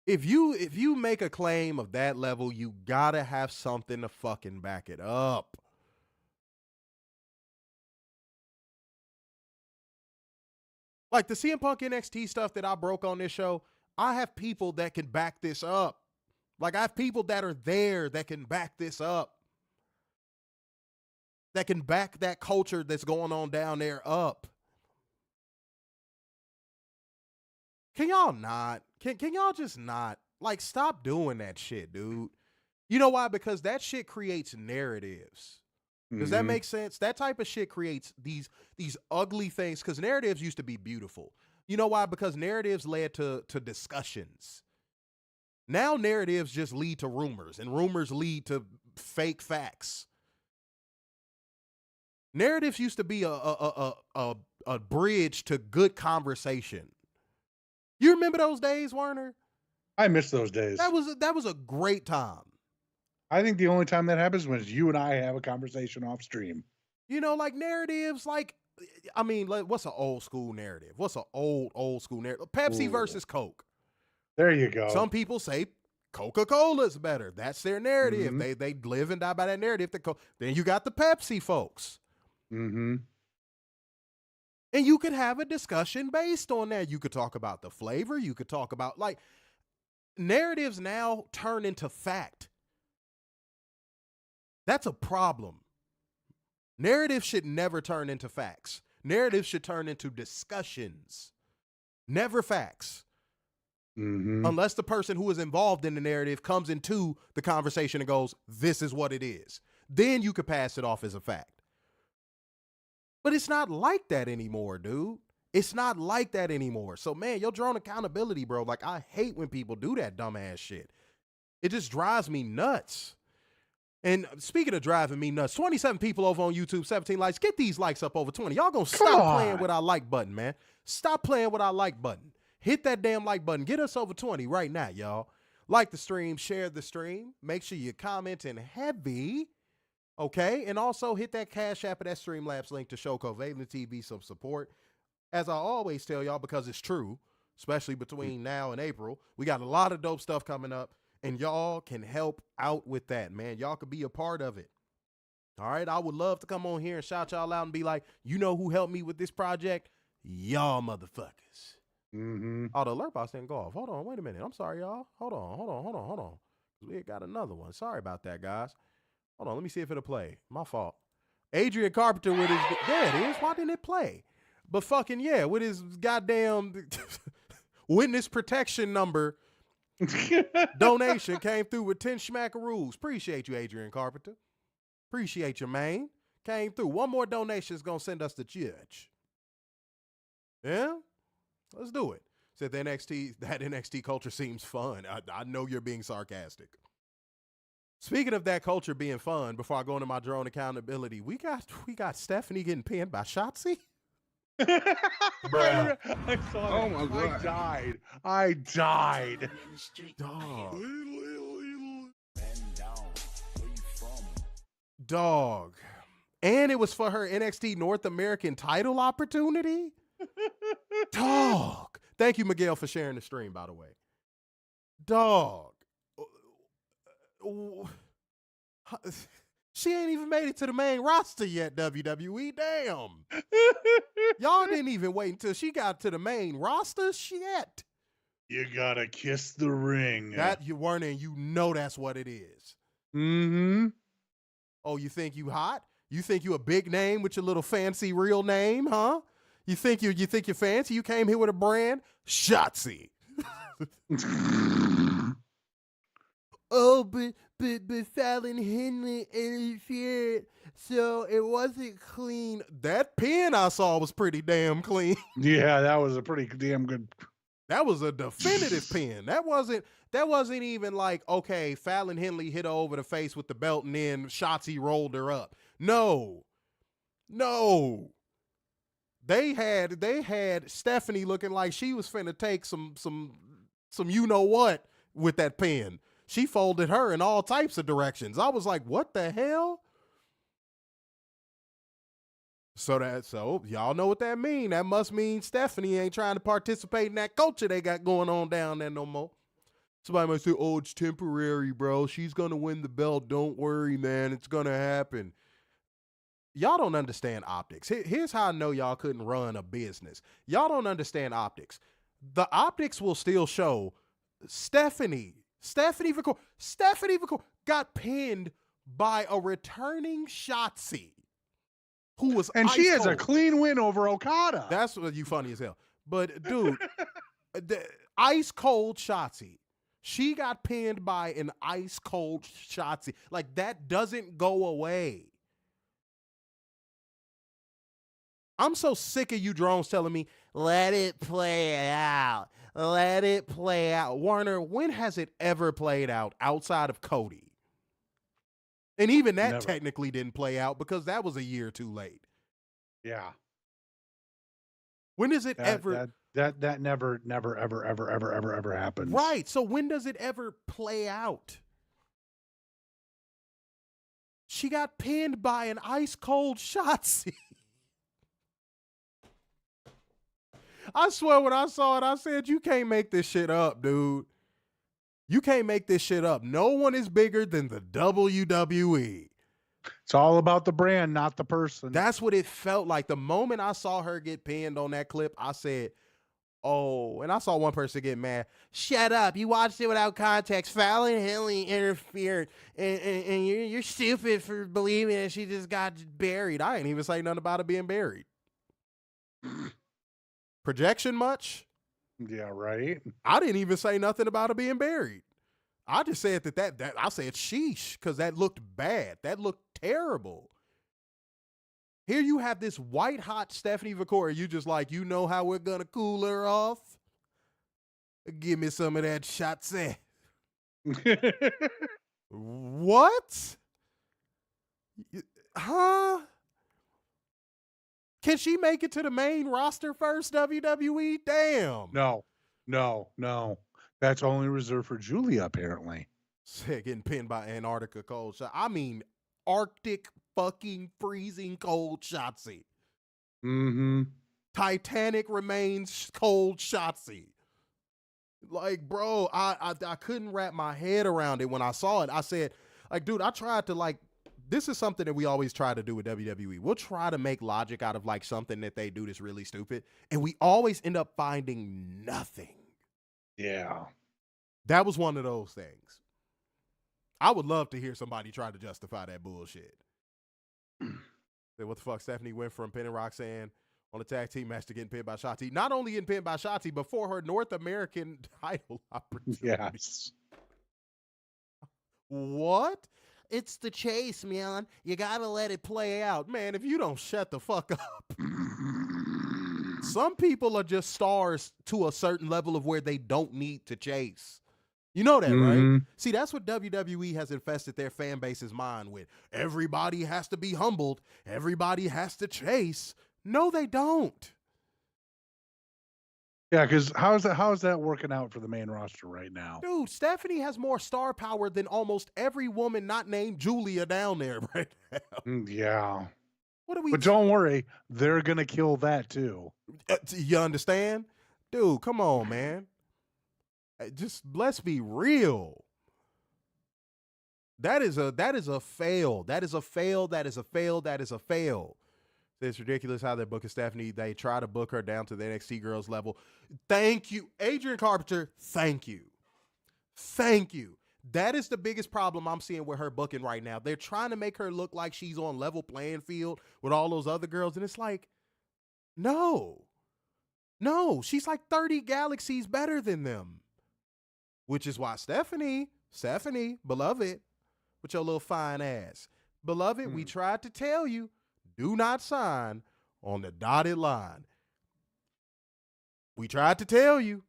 If you make a claim of that level, you gotta have something to fucking back it up. Like the CM Punk NXT stuff that I broke on this show, I have people that can back this up. Like, I have people that are there that can back this up. That can back that culture that's going on down there up. Can y'all not? Can y'all just not? Like, stop doing that shit, dude. You know why? Because that shit creates narratives. Does that make sense? That type of shit creates these ugly things, because narratives used to be beautiful. You know why? Because narratives led to discussions. Now narratives just lead to rumors, and rumors lead to fake facts. Narratives used to be a bridge to good conversation. You remember those days, Werner? I miss those days. That was a great time. I think the only time that happens is when you and I have a conversation off stream. You know, like narratives, like, I mean, like, what's an old school narrative? What's an old school narrative? Pepsi versus Coke. There you go. Some people say Coca-Cola's better. That's their narrative. They live and die by that narrative. Then you got the Pepsi folks. Mm-hmm. And you could have a discussion based on that. You could talk about the flavor. You could talk about, like, narratives now turn into fact. That's a problem. Narratives should never turn into facts. Narratives should turn into discussions, never facts. Unless the person who is involved in the narrative comes into the conversation and goes, this is what it is. Then you could pass it off as a fact. But it's not like that anymore, dude. It's not like that anymore. So, man, your drone accountability, bro. Like, I hate when people do that dumbass shit. It just drives me nuts. And speaking of driving me nuts, 27 people over on YouTube, 17 likes. Get these likes up over 20. Y'all gonna stop playing with our like button, man. Stop playing with our like button. Hit that damn like button. Get us over 20 right now, y'all. Like the stream, share the stream. Make sure you're commenting heavy, okay? And also hit that Cash App of that Streamlabs link to show CovalentTV some support. As I always tell y'all, because it's true, especially between now and April, we got a lot of dope stuff coming up, and y'all can help out with that, man. Y'all could be a part of it. All right? I would love to come on here and shout y'all out and be like, you know who helped me with this project? Y'all motherfuckers. Oh, the alert box didn't go off. Hold on, wait a minute. I'm sorry, y'all. Hold on. We got another one. Sorry about that, guys. Hold on, let me see if it'll play. My fault. Adrian Carpenter with his, there it is. Why didn't it play? But fucking yeah, with his goddamn witness protection number donation came through with 10 schmackaroos. Appreciate you, Adrian Carpenter. Appreciate you, man. Came through. One more donation is going to send us to church. Yeah? Let's do it. Said that NXT culture seems fun. I know you're being sarcastic. Speaking of that culture being fun, before I go into my drone accountability, we got Stephanie getting pinned by Shotzi. Bruh. I saw that. Oh my God. I died. Dog. And it was for her NXT North American title opportunity? Dog. Thank you, Miguel, for sharing the stream, by the way. Dog. She ain't even made it to the main roster yet, WWE. Damn. Y'all didn't even wait until she got to the main roster. Shit. You gotta kiss the ring. That you weren't, and you know that's what it is. Mm-hmm. Oh, you think you hot? You think you a big name with your little fancy real name, huh? You think you're fancy? You came here with a brand? Shotzi. Oh, but Fallon Henley interfered, so it wasn't clean. That pin I saw was pretty damn clean. Yeah, that was a pretty damn good. That was a definitive pin. That wasn't even like, okay, Fallon Henley hit her over the face with the belt and then Shotzi rolled her up. No. They had Stephanie looking like she was finna take some you know what with that pin. She folded her in all types of directions. I was like, what the hell? So y'all know what that mean. That must mean Stephanie ain't trying to participate in that culture they got going on down there no more. Somebody might say, oh, it's temporary, bro. She's going to win the belt. Don't worry, man. It's going to happen. Y'all don't understand optics. Here's how I know y'all couldn't run a business. Y'all don't understand optics. The optics will still show Stephanie Vicor got pinned by a returning Shotzi who was she has cold. a clean win over Okada. That's what you funny as hell. But dude, the ice cold Shotzi. She got pinned by an ice cold Shotzi. Like that doesn't go away. I'm so sick of you drones telling me, let it play out. Let it play out. Warner, when has it ever played out outside of Cody? And even that Never. Technically didn't play out because that was a year too late. Yeah. When does it ever? That never, ever happens. Right. So when does it ever play out? She got pinned by an ice cold Shotzi. I swear when I saw it, I said, you can't make this shit up, dude. You can't make this shit up. No one is bigger than the WWE. It's all about the brand, not the person. That's what it felt like. The moment I saw her get pinned on that clip, I said, oh, and I saw one person get mad. Shut up. You watched it without context. Fallon Henley interfered. And you're stupid for believing that she just got buried. I ain't even say nothing about her being buried. Projection much? Yeah, right. I didn't even say nothing about her being buried. I just said that I said sheesh because that looked bad. That looked terrible. Here you have this white hot Stephanie Vicor. You just like, you know how we're gonna cool her off? Give me some of that Shotzi. What? Huh? Can she make it to the main roster first, WWE? Damn. No. That's only reserved for Julia, apparently. Getting pinned by Antarctica cold shot. I mean, Arctic fucking freezing cold Shotzi. Mm-hmm. Titanic remains cold Shotzi. Like, bro, I couldn't wrap my head around it when I saw it. I said, like, dude, I tried to, like, this is something that we always try to do with WWE. We'll try to make logic out of, like, something that they do that's really stupid, and we always end up finding nothing. Yeah. That was one of those things. I would love to hear somebody try to justify that bullshit. What the fuck? Stephanie went from pinning Roxanne on a tag team match to getting pinned by Shotzi. Not only getting pinned by Shotzi, but for her North American title opportunity. Yes. What? it's the chase, man. You gotta let it play out. Man, if you don't shut the fuck up. Some people are just stars to a certain level of where they don't need to chase. You know that, right? See, that's what WWE has infested their fan base's mind with. Everybody has to be humbled. Everybody has to chase. No, they don't. Yeah, because how is that working out for the main roster right now? Dude, Stephanie has more star power than almost every woman not named Julia down there right now. Yeah. What are we? But don't worry, they're gonna kill that too. You understand? Dude, come on, man. Just let's be real. That is a fail. That is a fail. That is a fail. That is a fail. It's ridiculous how they're booking Stephanie. They try to book her down to the NXT girls level. Thank you, Adrian Carpenter. Thank you. Thank you. That is the biggest problem I'm seeing with her booking right now. They're trying to make her look like she's on level playing field with all those other girls. And it's like, no, she's like 30 galaxies better than them. Which is why Stephanie, beloved, with your little fine ass. Beloved, we tried to tell you, do not sign on the dotted line. We tried to tell you,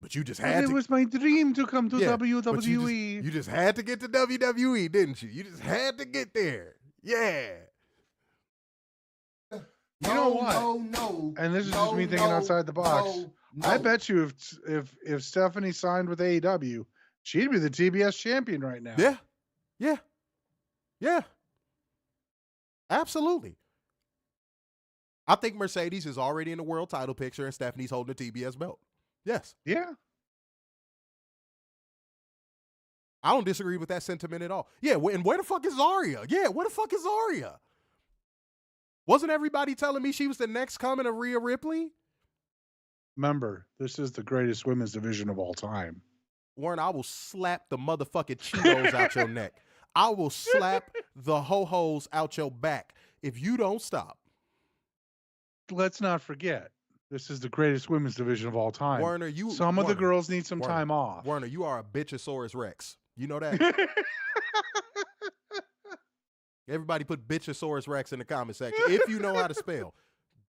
but you just had to. It was my dream to come to WWE. You just had to get to WWE, didn't you? You just had to get there. Yeah. You know what? No. And this is just me thinking outside the box. No. I bet you if Stephanie signed with AEW, she'd be the TBS champion right now. Yeah. Absolutely. I think Mercedes is already in the world title picture and Stephanie's holding the TBS belt. Yes. Yeah. I don't disagree with that sentiment at all. Yeah, and where the fuck is Zarya? Yeah, where the fuck is Zarya? Wasn't everybody telling me she was the next coming of Rhea Ripley? Remember, this is the greatest women's division of all time. Warren, I will slap the motherfucking Cheetos out your neck. I will slap the ho-hos out your back if you don't stop. Let's not forget, this is the greatest women's division of all time. Werner, some of the girls need some time off. Werner, you are a bitchosaurus rex. You know that? Everybody put bitchosaurus rex in the comment section if you know how to spell.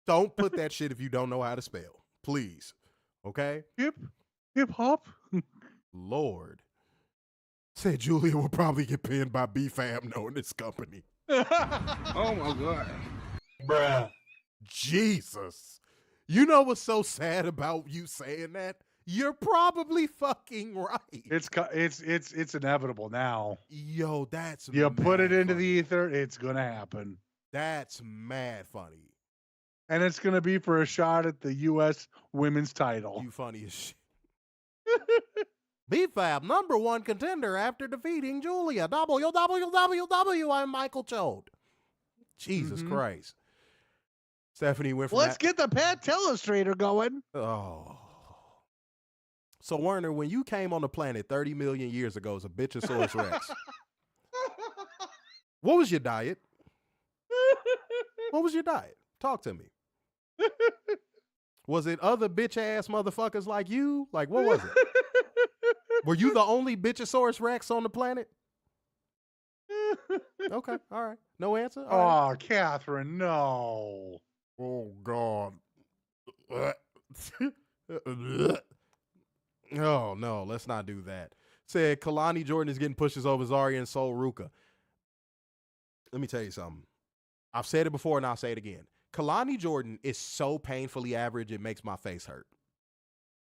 Don't put that shit if you don't know how to spell. Please. Okay? Hip hop. Lord. Said Julia will probably get pinned by B-Fam knowing this company. Oh my God. Bruh. Jesus. You know what's so sad about you saying that? You're probably fucking right. It's inevitable now. Yo, that's you put it into funny. the ether, it's gonna happen. That's mad funny. And it's gonna be for a shot at the U.S. women's title. You funny as shit. B-Fab, #1 contender after defeating Julia. WWWW, I'm Michael Chode. Jesus Christ. Stephanie went from Let's get the Pat Telestrator going. Oh. So, Werner, when you came on the planet 30 million years ago as a bitchosaurus rex, what was your diet? What was your diet? Talk to me. Was it other bitch-ass motherfuckers like you? Like, what was it? Were you the only bitchosaurus rex on the planet? Okay, all right. No answer? All right. Oh, Catherine, no. Oh, God. Oh, no, let's not do that. Said Kalani Jordan is getting pushes over Zarya and Sol Ruka. Let me tell you something. I've said it before and I'll say it again. Kalani Jordan is so painfully average, it makes my face hurt.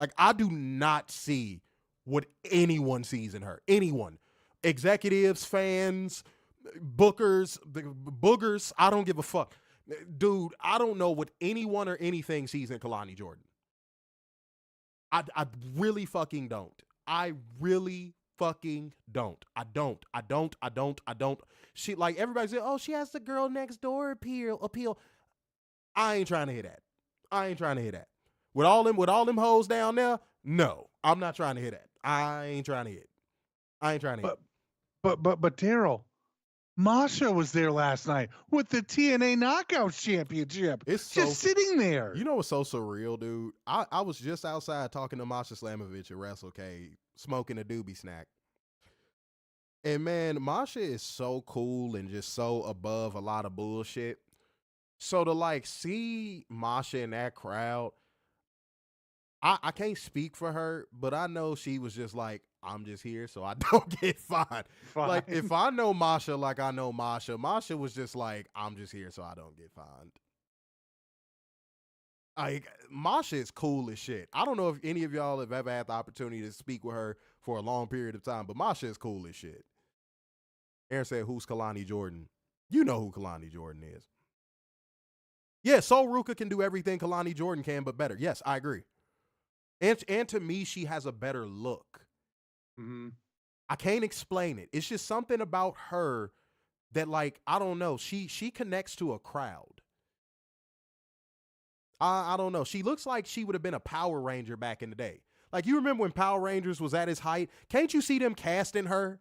Like, I do not see what anyone sees in her. Anyone. Executives, fans, bookers, boogers, I don't give a fuck. Dude, I don't know what anyone or anything sees in Kalani Jordan. I really fucking don't. I really fucking don't. I don't. She, like, everybody said, oh, she has the girl next door appeal. I ain't trying to hear that. With all them hoes down there, no. I'm not trying to hear that. I ain't trying to hear it. But Daryl, Masha was there last night with the TNA Knockouts Championship. It's just sitting there. You know what's so surreal, dude? I was just outside talking to Masha Slamovich at WrestleCade, smoking a doobie snack. And man, Masha is so cool and just so above a lot of bullshit. So to like see Masha in that crowd, I can't speak for her, but I know she was just like, I'm just here so I don't get fined. Like if I know Masha like I know Masha, Masha was just like, I'm just here so I don't get fined. Like Masha is cool as shit. I don't know if any of y'all have ever had the opportunity to speak with her for a long period of time, but Masha is cool as shit. Aaron said, who's Kalani Jordan? You know who Kalani Jordan is. Yeah, Sol Ruka can do everything Kalani Jordan can, but better. Yes, I agree. And to me, she has a better look. Mm-hmm. I can't explain it. It's just something about her that, like, I don't know. She connects to a crowd. I don't know. She looks like she would have been a Power Ranger back in the day. Like, you remember when Power Rangers was at its height? Can't you see them casting her?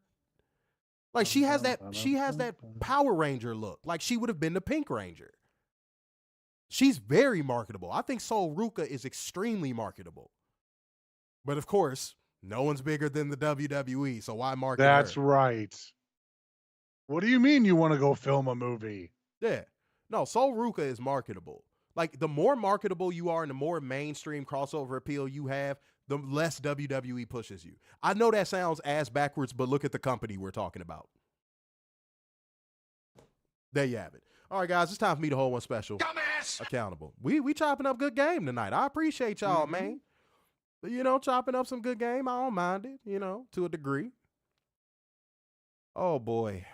Like, she has that Power Ranger look. Like, she would have been the Pink Ranger. She's very marketable. I think Sol Ruka is extremely marketable. But of course, no one's bigger than the WWE, so why market That's her? right. What do you mean you want to go film a movie? Yeah. No, Sol Ruka is marketable. Like, the more marketable you are and the more mainstream crossover appeal you have, the less WWE pushes you. I know that sounds ass backwards, but look at the company we're talking about. There you have it. All right, guys, it's time for me to hold one special. Dumbass! Accountable. We chopping up good game tonight. I appreciate y'all, man. You know, chopping up some good game. I don't mind it, you know, to a degree. Oh, boy.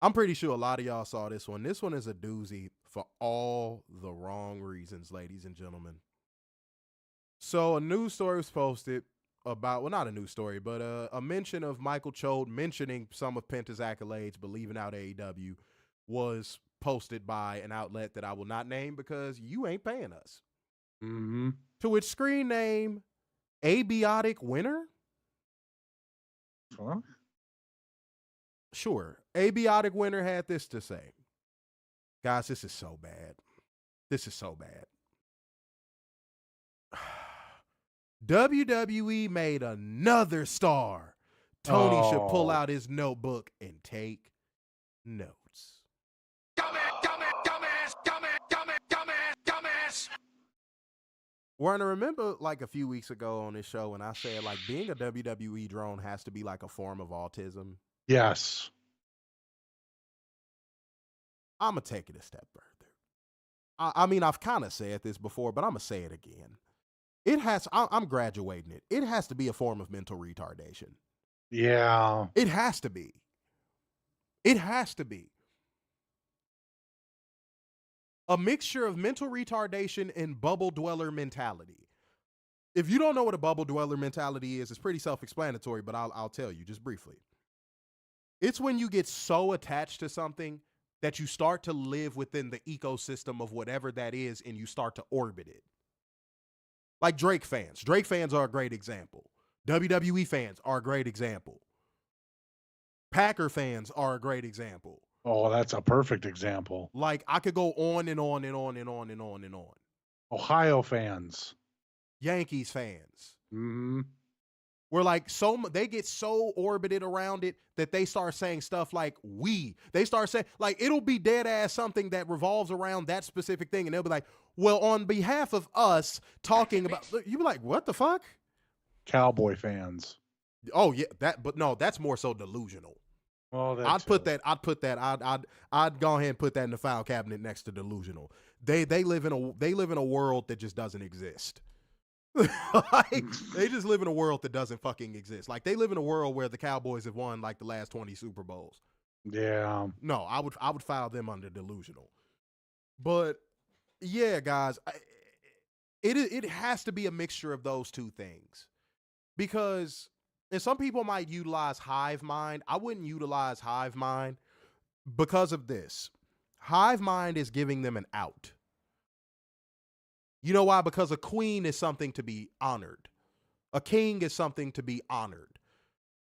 I'm pretty sure a lot of y'all saw this one. This one is a doozy for all the wrong reasons, ladies and gentlemen. So a news story was posted about, well, not a news story, but a mention of Michael Chode mentioning some of Penta's accolades, but leaving out AEW, was posted by an outlet that I will not name because you ain't paying us. Mm-hmm. To which screen name, Abiotic Winner? Huh? Sure. Abiotic Winner had this to say. Guys, this is so bad. This is so bad. WWE made another star. Tony should pull out his notebook and take notes. Dumbass! Werner, remember like a few weeks ago on this show when I said like being a WWE drone has to be like a form of autism? Yes. I'm going to take it a step further. I mean, I've kind of said this before, but I'm going to say it again. I'm graduating it. It has to be a form of mental retardation. Yeah. It has to be. It has to be. A mixture of mental retardation and bubble dweller mentality. If you don't know what a bubble dweller mentality is, it's pretty self-explanatory, but I'll tell you just briefly. It's when you get so attached to something that you start to live within the ecosystem of whatever that is and you start to orbit it. Like Drake fans. Drake fans are a great example. WWE fans are a great example. Packer fans are a great example. Oh, that's a perfect example. Like, I could go on and on and on and on and on and on. Ohio fans. Yankees fans. Mm-hmm. Where like they get so orbited around it that they start saying stuff like they start saying like it'll be dead ass something that revolves around that specific thing and they'll be like, well, on behalf of us talking about, you be like, what the fuck? Cowboy fans. Oh yeah, but no, that's more so delusional. Oh, I'd put that I'd go ahead and put that in the file cabinet next to delusional. They live in a world that just doesn't exist. Like, they just live in a world that doesn't fucking exist. Like, they live in a world where the Cowboys have won like the last 20 Super Bowls. Yeah. No, I would file them under delusional. But yeah, guys, it has to be a mixture of those two things. Because, and some people might utilize hive mind. I wouldn't utilize hive mind because of this. Hive mind is giving them an out. You know why? Because a queen is something to be honored. A king is something to be honored.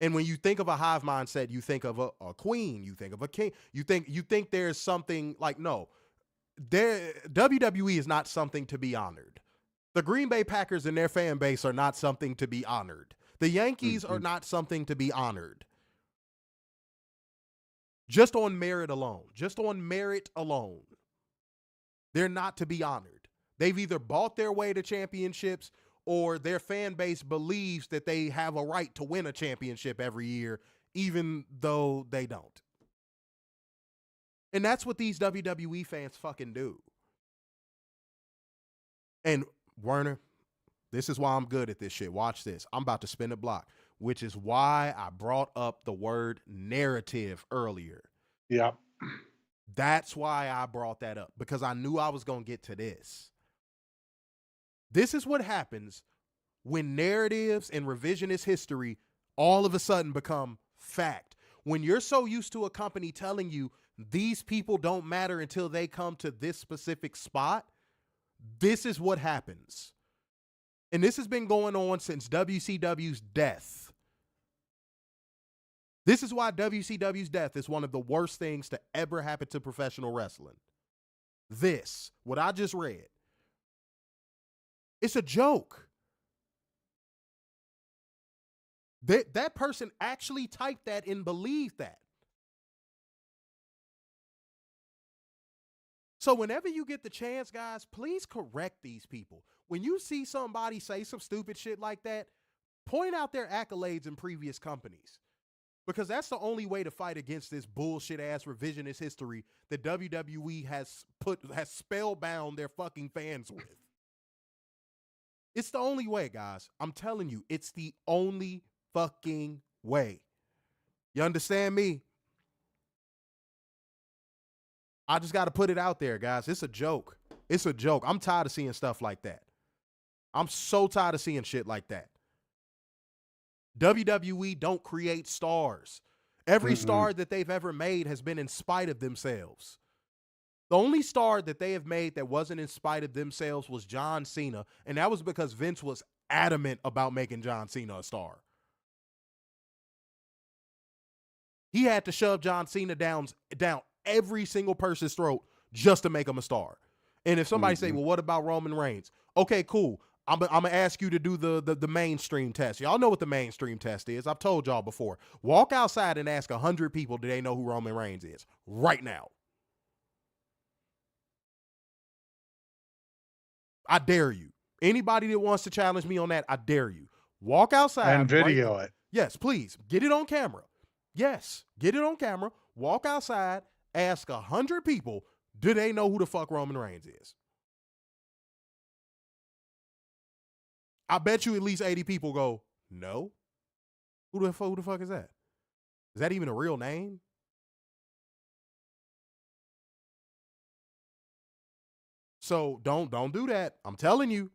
And when you think of a hive mindset, you think of a queen, you think of a king, you think there's something like, no, WWE is not something to be honored. The Green Bay Packers and their fan base are not something to be honored. The Yankees are not something to be honored. Just on merit alone. Just on merit alone. They're not to be honored. They've either bought their way to championships or their fan base believes that they have a right to win a championship every year, even though they don't. And that's what these WWE fans fucking do. And Werner, this is why I'm good at this shit. Watch this. I'm about to spin a block, which is why I brought up the word narrative earlier. Yep. That's why I brought that up, because I knew I was going to get to this. This is what happens when narratives and revisionist history all of a sudden become fact. When you're so used to a company telling you these people don't matter until they come to this specific spot, this is what happens. And this has been going on since WCW's death. This is why WCW's death is one of the worst things to ever happen to professional wrestling. This, what I just read, it's a joke. That person actually typed that and believed that. So whenever you get the chance, guys, please correct these people. When you see somebody say some stupid shit like that, point out their accolades in previous companies. Because that's the only way to fight against this bullshit-ass revisionist history that WWE has spellbound their fucking fans with. It's the only way, guys. I'm telling you, it's the only fucking way. You understand me? I just got to put it out there, guys. It's a joke. It's a joke. I'm tired of seeing stuff like that. I'm so tired of seeing shit like that. WWE don't create stars. Every star that they've ever made has been in spite of themselves. The only star that they have made that wasn't in spite of themselves was John Cena, and that was because Vince was adamant about making John Cena a star. He had to shove John Cena down every single person's throat just to make him a star. And if somebody say, well, what about Roman Reigns? Okay, cool. I'm going to ask you to do the mainstream test. Y'all know what the mainstream test is. I've told y'all before. Walk outside and ask 100 people, do they know who Roman Reigns is? Right now. I dare you. Anybody that wants to challenge me on that, I dare you. Walk outside. And video it. Yes, please. Get it on camera. Yes, get it on camera. Walk outside. Ask 100 people, do they know who the fuck Roman Reigns is? I bet you at least 80 people go, no. Who the fuck is that? Is that even a real name? So don't do that. I'm telling you.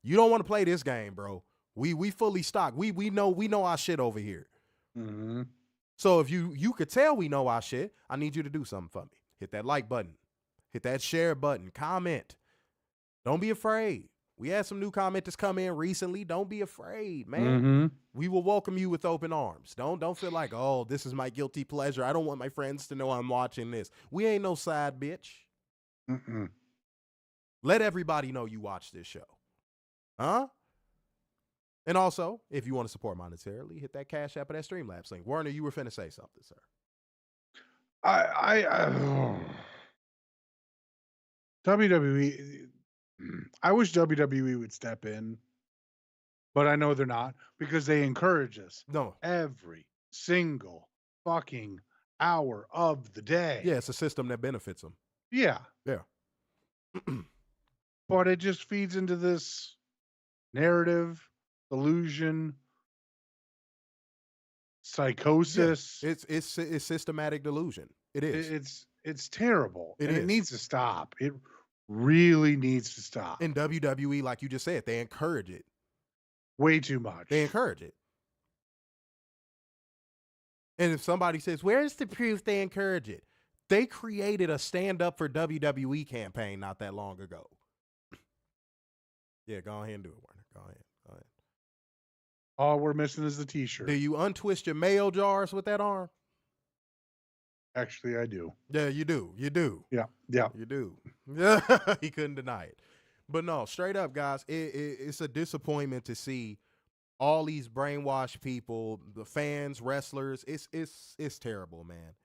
You don't want to play this game, bro. We fully stocked. We know our shit over here. Mm-hmm. So if you could tell we know our shit, I need you to do something for me. Hit that like button. Hit that share button. Comment. Don't be afraid. We had some new commenters come in recently. Don't be afraid, man. Mm-hmm. We will welcome you with open arms. Don't feel like, oh, this is my guilty pleasure. I don't want my friends to know I'm watching this. We ain't no side bitch. Mm-mm. Let everybody know you watch this show. Huh? And also, if you want to support monetarily, hit that Cash App or that Streamlabs link. Werner, you were finna say something, sir. WWE, I wish WWE would step in, but I know they're not because they encourage us. No. Every single fucking hour of the day. Yeah, it's a system that benefits them. Yeah. Yeah. But it just feeds into this narrative, illusion, psychosis. Yeah. It's systematic delusion. It is. It's terrible. It needs to stop. It really needs to stop. In WWE, like you just said, they encourage it. Way too much. They encourage it. And if somebody says, where's the proof they encourage it? They created a Stand Up for WWE campaign not that long ago. Yeah, go ahead and do it, Werner. Go ahead. All we're missing is the t-shirt. Do you untwist your mayo jars with that arm? Actually, I do. Yeah, you do. You do. Yeah. You do. He couldn't deny it. But no, straight up, guys, it's a disappointment to see all these brainwashed people, the fans, wrestlers. It's terrible, man.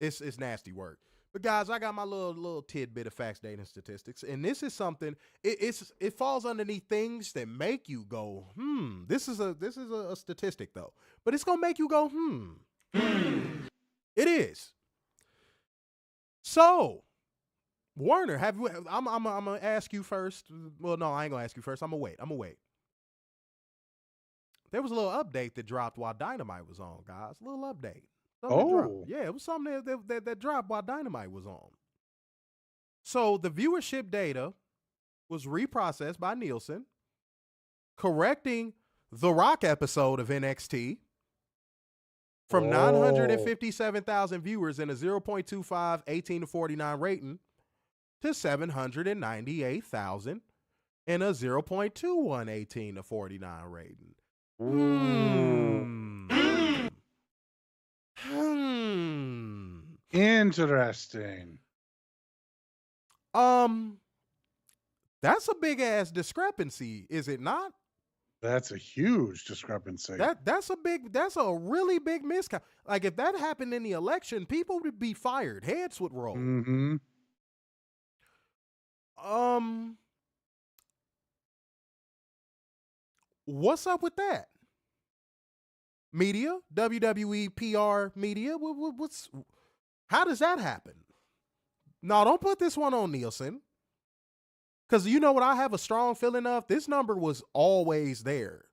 It's nasty work. But guys, I got my little tidbit of facts, data, and statistics, and this is something. It falls underneath things that make you go, This is a statistic though, but it's gonna make you go, It is. So, Werner, I'm gonna ask you first. Well, no, I ain't gonna ask you first. I'm gonna wait. There was a little update that dropped while Dynamite was on, guys. A little update. Yeah, it was something that dropped while Dynamite was on. So the viewership data was reprocessed by Nielsen, correcting the Rock episode of NXT from 957,000 viewers in a 0.25 18-49 rating to 798,000 in a 0.21 18-49 rating. Interesting. That's a big ass discrepancy, is it not? That's a huge discrepancy. That's a really big miscount. Like if that happened in the election, people would be fired. Heads would roll. Mm-hmm. What's up with that? Media, WWE PR media. How does that happen? No, don't put this one on Nielsen. Because you know what I have a strong feeling of? This number was always there.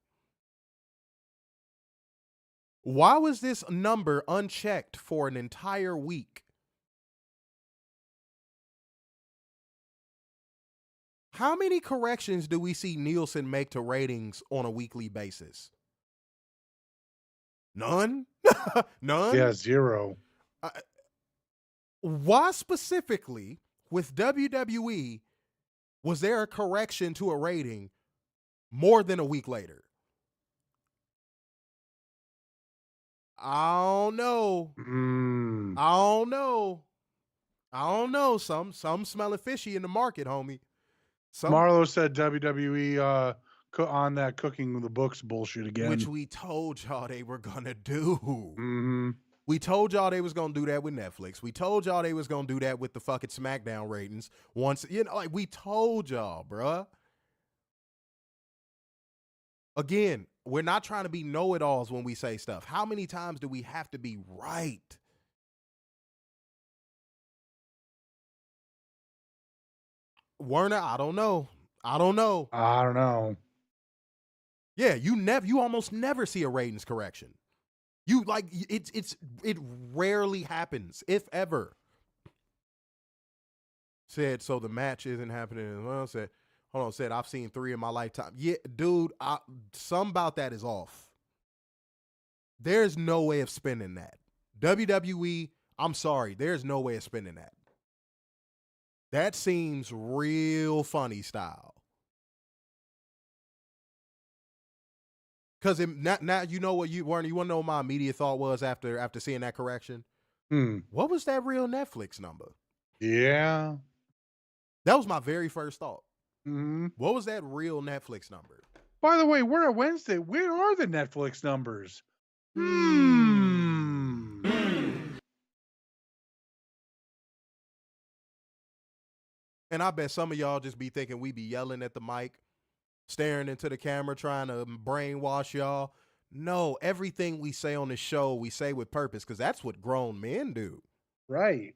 Why was this number unchecked for an entire week? How many corrections do we see Nielsen make to ratings on a weekly basis? None? None? Yeah, 0. Why specifically with WWE was there a correction to a rating more than a week later? I don't know. I don't know. Some smelling fishy in the market, homie. Marlo said WWE on that cooking the books bullshit again. Which we told y'all they were going to do. Mm-hmm. We told y'all they was going to do that with Netflix. We told y'all they was going to do that with the fucking SmackDown ratings. Once, like we told y'all, bruh. Again, we're not trying to be know-it-alls when we say stuff. How many times do we have to be right? Werner, I don't know. Yeah, you almost never see a ratings correction. You like it rarely happens, if ever. Said so the match isn't happening. Well, said I've seen 3 in my lifetime. Yeah, dude, some about that is off. There's no way of spinning that. WWE, I'm sorry, there's no way of spinning that. That seems real funny style. Because now you know what Werner, you want to know what my immediate thought was after seeing that correction? What was that real Netflix number? Yeah. That was my very first thought. Mm-hmm. What was that real Netflix number? By the way, we're at Wednesday. Where are the Netflix numbers? And I bet some of y'all just be thinking we be yelling at the mic, staring into the camera, trying to brainwash y'all. No, everything we say on the show, we say with purpose, because that's what grown men do. Right.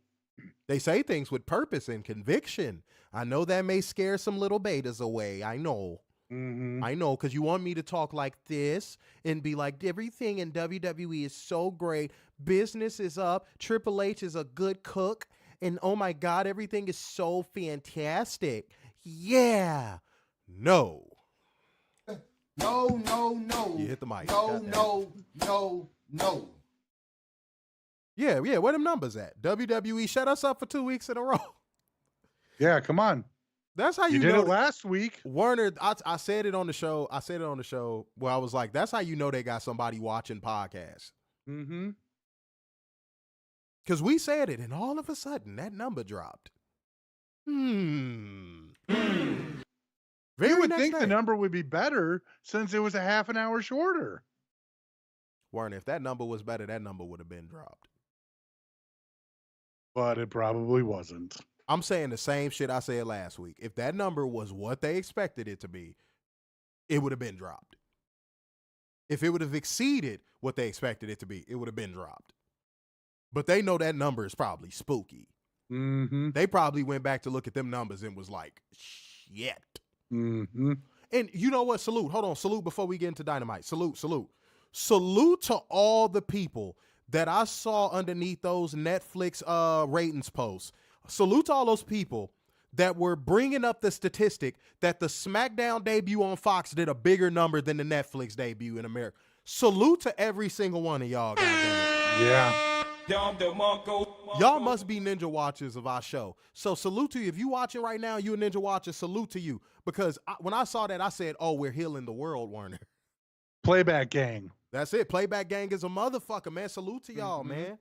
They say things with purpose and conviction. I know that may scare some little betas away. I know. Mm-hmm. I know, because you want me to talk like this and be like, everything in WWE is so great. Business is up. Triple H is a good cook. And oh my God, everything is so fantastic. Yeah. No. No. You hit the mic. No. Yeah. Where them numbers at? WWE shut us up for 2 weeks in a row. Yeah, come on. That's how you did know it last week. Werner, I said it on the show. Where I was like, that's how you know they got somebody watching podcasts. Mm-hmm. Because we said it, and all of a sudden, that number dropped. You would next think day. the number would be better since it was a half an hour shorter. Warren, if that number was better, that number would have been dropped. But it probably wasn't. I'm saying the same shit I said last week. If that number was what they expected it to be, it would have been dropped. If it would have exceeded what they expected it to be, it would have been dropped. But they know that number is probably spooky. Mm-hmm. They probably went back to look at them numbers and was like, shit. Mm-hmm. And you know what? Salute. Hold on. Salute before we get into Dynamite. Salute. Salute to all the people that I saw underneath those Netflix ratings posts. Salute to all those people that were bringing up the statistic that the SmackDown debut on Fox did a bigger number than the Netflix debut in America. Salute to every single one of y'all. Yeah. Y'all must be ninja watchers of our show. So salute to you. If you watching right now, you a ninja watcher, salute to you. Because when I saw that, I said, oh, we're healing the world, Warner. Playback gang. That's it. Playback gang is a motherfucker, man. Salute to y'all, man.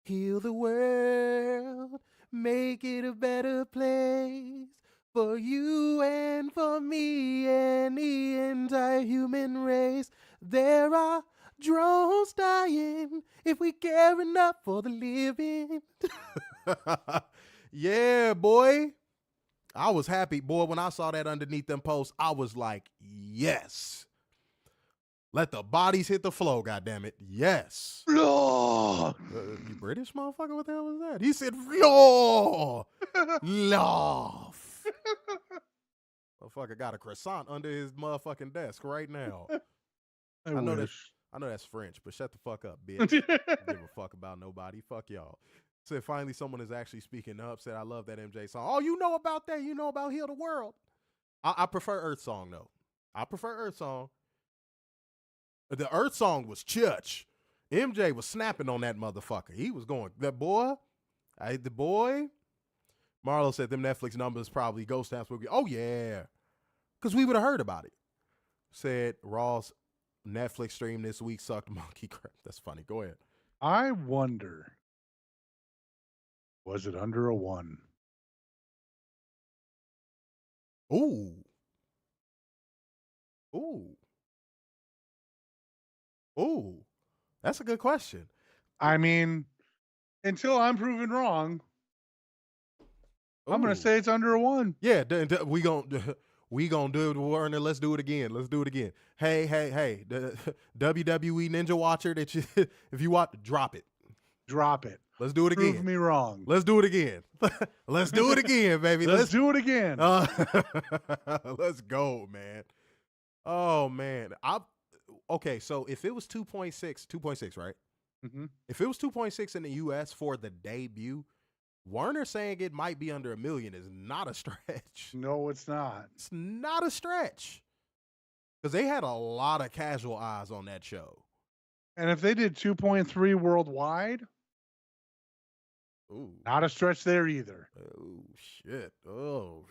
Heal the world. Make it a better place for you and for me and the entire human race. There are drones dying if we care enough for the living. Yeah, boy. I was happy, boy. When I saw that underneath them posts, I was like, yes. Let the bodies hit the flow, goddammit. Yes. No. You British motherfucker? What the hell was that? He said, "Law, laugh." Motherfucker got a croissant under his motherfucking desk right now. I know wish. I know that's French, but shut the fuck up, bitch. Give a fuck about nobody. Fuck y'all. Said finally someone is actually speaking up. Said I love that MJ song. Oh, you know about that? You know about Heal the World? I prefer Earth Song though. I prefer Earth Song. The Earth Song was church. MJ was snapping on that motherfucker. He was going, that boy, the boy. Marlo said them Netflix numbers probably ghost stamps would be, oh yeah. Because we would have heard about it. Said Raw's Netflix stream this week sucked monkey crap. That's funny. Go ahead. I wonder, was it under a 1? Ooh. Ooh. Ooh. That's a good question. I mean, until I'm proven wrong, I'm going Ooh. to say it's under a 1. Yeah, we gonna do it, Warner. Let's do it again. Hey, the WWE Ninja Watcher that you, if you want, drop it. Drop it. Let's do it again. Prove me wrong. Let's do it again. Let's do it again, baby. Let's do it again. Let's go, man. Oh man, okay. So if it was 2.6, right? Mm-hmm. If it was 2.6 in the U.S. for the debut, Warner saying it might be under $1 million is not a stretch. No, it's not. It's not a stretch. Because they had a lot of casual eyes on that show. And if they did 2.3 worldwide, Ooh. not a stretch there either. Oh, shit. Oh,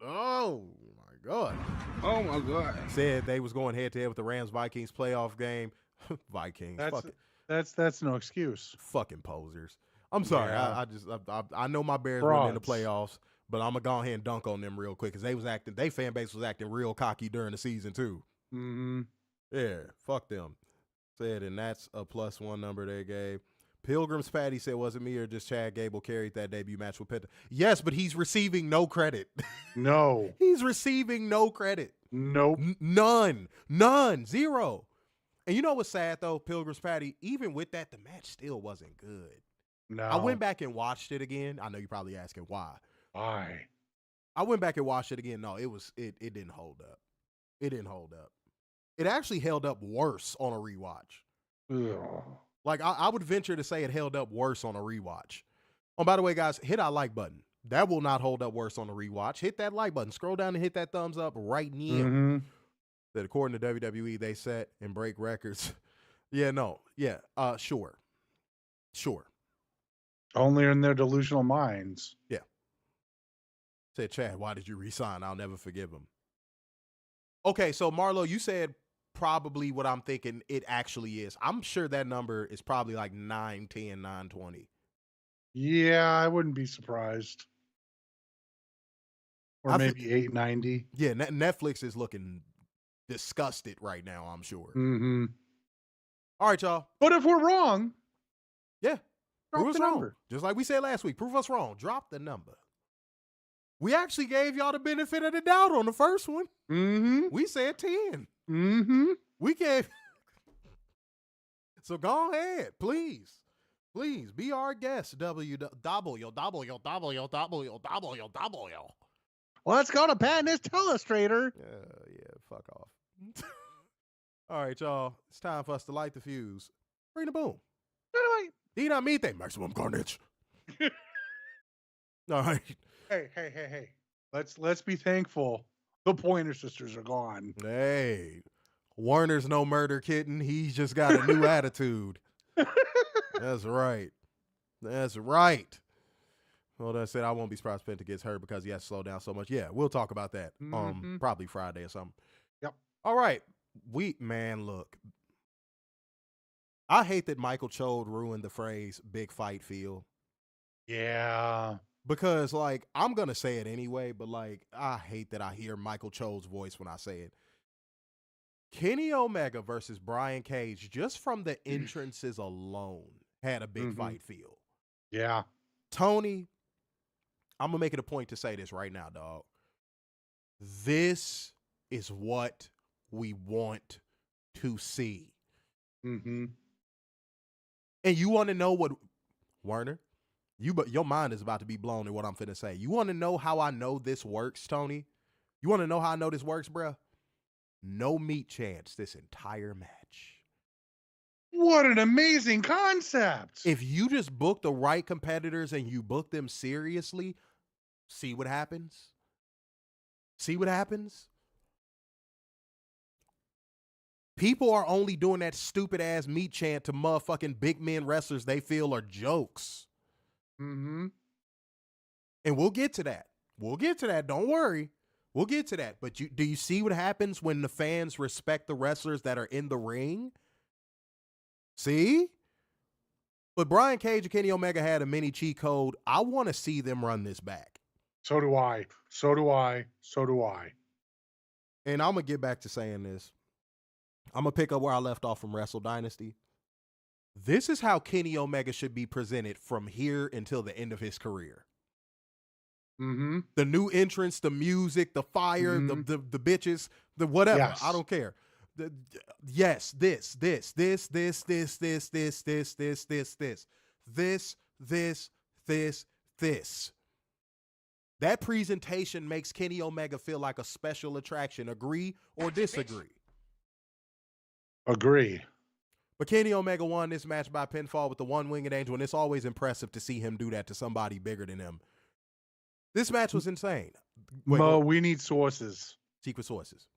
my God. Oh my God. Said they was going head-to-head with the Rams-Vikings playoff game. Vikings. That's no excuse. Fucking posers. I'm sorry. Yeah. I know my Bears went in the playoffs, but I'm gonna go ahead and dunk on them real quick because they fan base was acting real cocky during the season too. Mm-hmm. Yeah, fuck them. Said, and that's a +1 number they gave. Pilgrim's Patty said, was it me or just Chad Gable carried that debut match with Penta? Yes, but he's receiving no credit. No. He's receiving no credit. Nope. None. Zero. And you know what's sad though, Pilgrim's Patty, even with that, the match still wasn't good. No. I went back and watched it again. I know you're probably asking why. Why? I went back and watched it again. No, it didn't hold up. It didn't hold up. It actually held up worse on a rewatch. Ugh. Like I would venture to say it held up worse on a rewatch. Oh, by the way, guys, hit our like button. That will not hold up worse on a rewatch. Hit that like button. Scroll down and hit that thumbs up right now. Mm-hmm. That according to WWE, they set and break records. Sure. Only in their delusional minds. Yeah. Said, Chad, why did you resign? I'll never forgive him. Okay, so Marlo, you said probably what I'm thinking it actually is. I'm sure that number is probably like 910, 920. Yeah, I wouldn't be surprised. or I maybe $8.90. Yeah, Netflix is looking disgusted right now, I'm sure. Mm-hmm. All right, y'all. But if we're wrong, Yeah, prove drop us the wrong. number. Just like we said last week, prove us wrong. Drop the number. We actually gave y'all the benefit of the doubt on the first one. Mm-hmm. We said 10. Mm-hmm. We gave. So go ahead, please. Please be our guest. W. Let's go to Patness Illustrator. Yeah, fuck off. All right, y'all. It's time for us to light the fuse. Bring the boom. Dynamite. Dinamite, maximum carnage. All right. Hey. Let's be thankful the Pointer Sisters are gone. Hey, Warner's no murder kitten. He's just got a new attitude. That's right. That's right. Well, that said, I won't be surprised if Penta gets hurt because he has to slow down so much. Yeah, we'll talk about that. Probably Friday or something. Yep. All right. Look. I hate that Michael Chode ruined the phrase big fight feel. Yeah. Because, like, I'm going to say it anyway, but, like, I hate that I hear Michael Chode's voice when I say it. Kenny Omega versus Brian Cage, just from the entrances alone, had a big fight feel. Yeah. Tony, I'm going to make it a point to say this right now, dog. This is what we want to see. Mm-hmm. And you want to know what, Werner? Your mind is about to be blown at what I'm finna say. You want to know how I know this works, Tony? You want to know how I know this works, bruh? No meat chance this entire match. What an amazing concept. If you just book the right competitors and you book them seriously, see what happens? See what happens? People are only doing that stupid ass meat chant to motherfucking big men wrestlers they feel are jokes. Mm-hmm. And we'll get to that. We'll get to that. Don't worry. We'll get to that. But do you see what happens when the fans respect the wrestlers that are in the ring? See? But Brian Cage and Kenny Omega had a mini cheat code. I want to see them run this back. So do I. And I'm going to get back to saying this. I'm going to pick up where I left off from Wrestle Dynasty. This is how Kenny Omega should be presented from here until the end of his career. Mm-hmm. The new entrance, the music, the fire, the bitches, the whatever. Yes. I don't care. This. That presentation makes Kenny Omega feel like a special attraction. Agree or disagree? Agree. But Kenny Omega won this match by pinfall with the one-winged angel, and it's always impressive to see him do that to somebody bigger than him. This match was insane. Mo, we need sources. Secret sources.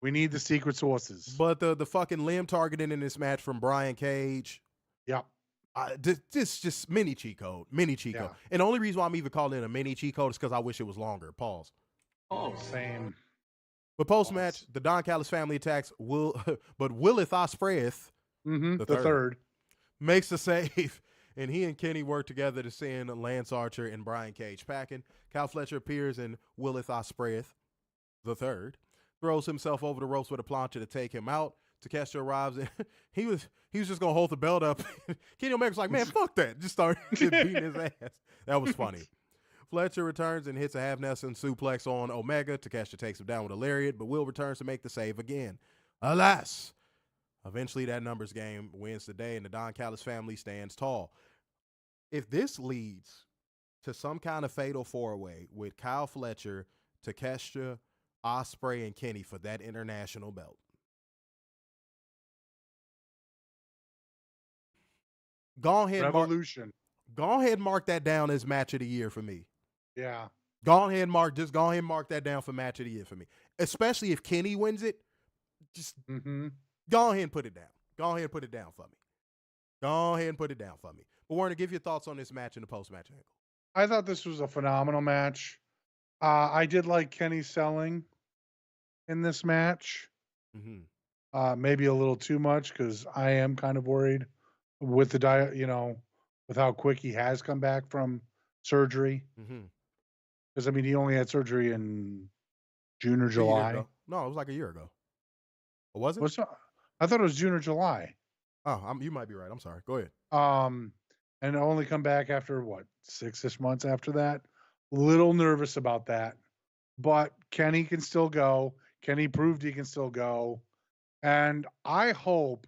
We need the secret sources. But the fucking limb targeting in this match from Brian Cage. Yep. This just mini cheat code. Mini cheat code. And the only reason why I'm even calling it a mini cheat code is because I wish it was longer. Pause. Oh, same. But post-match, the Don Callis family attacks but Willith Ospreith, the third, makes the save, and he and Kenny work together to send Lance Archer and Brian Cage packing. Kyle Fletcher appears, and Willith Ospreith, the third, throws himself over the ropes with a plancha to take him out. Takeshita arrives, and he was just gonna hold the belt up. Kenny Omega's like, man, fuck that. Just started beating his ass. That was funny. Fletcher returns and hits a half Nelson suplex on Omega. Takeshita takes him down with a lariat, but Will returns to make the save again. Alas, eventually that numbers game wins the day, and the Don Callis family stands tall. If this leads to some kind of fatal four-way with Kyle Fletcher, Takeshita, Ospreay, and Kenny for that international belt, go ahead and mark that down as match of the year for me. Yeah. Go ahead and mark that down for match of the year for me. Especially if Kenny wins it. Just go ahead and put it down. Go ahead and put it down for me. Go ahead and put it down for me. But Werner, give your thoughts on this match and the post-match angle. I thought this was a phenomenal match. I did like Kenny selling in this match. Maybe a little too much because I am kind of worried with the with how quick he has come back from surgery. Because I mean, he only had surgery in June or A year July. ago. No, it was like a year ago. Or was it? I thought it was June or July. Oh, you might be right. I'm sorry. Go ahead. And only come back after what, 6-ish months after that. Little nervous about that, but Kenny can still go. Kenny proved he can still go, and I hope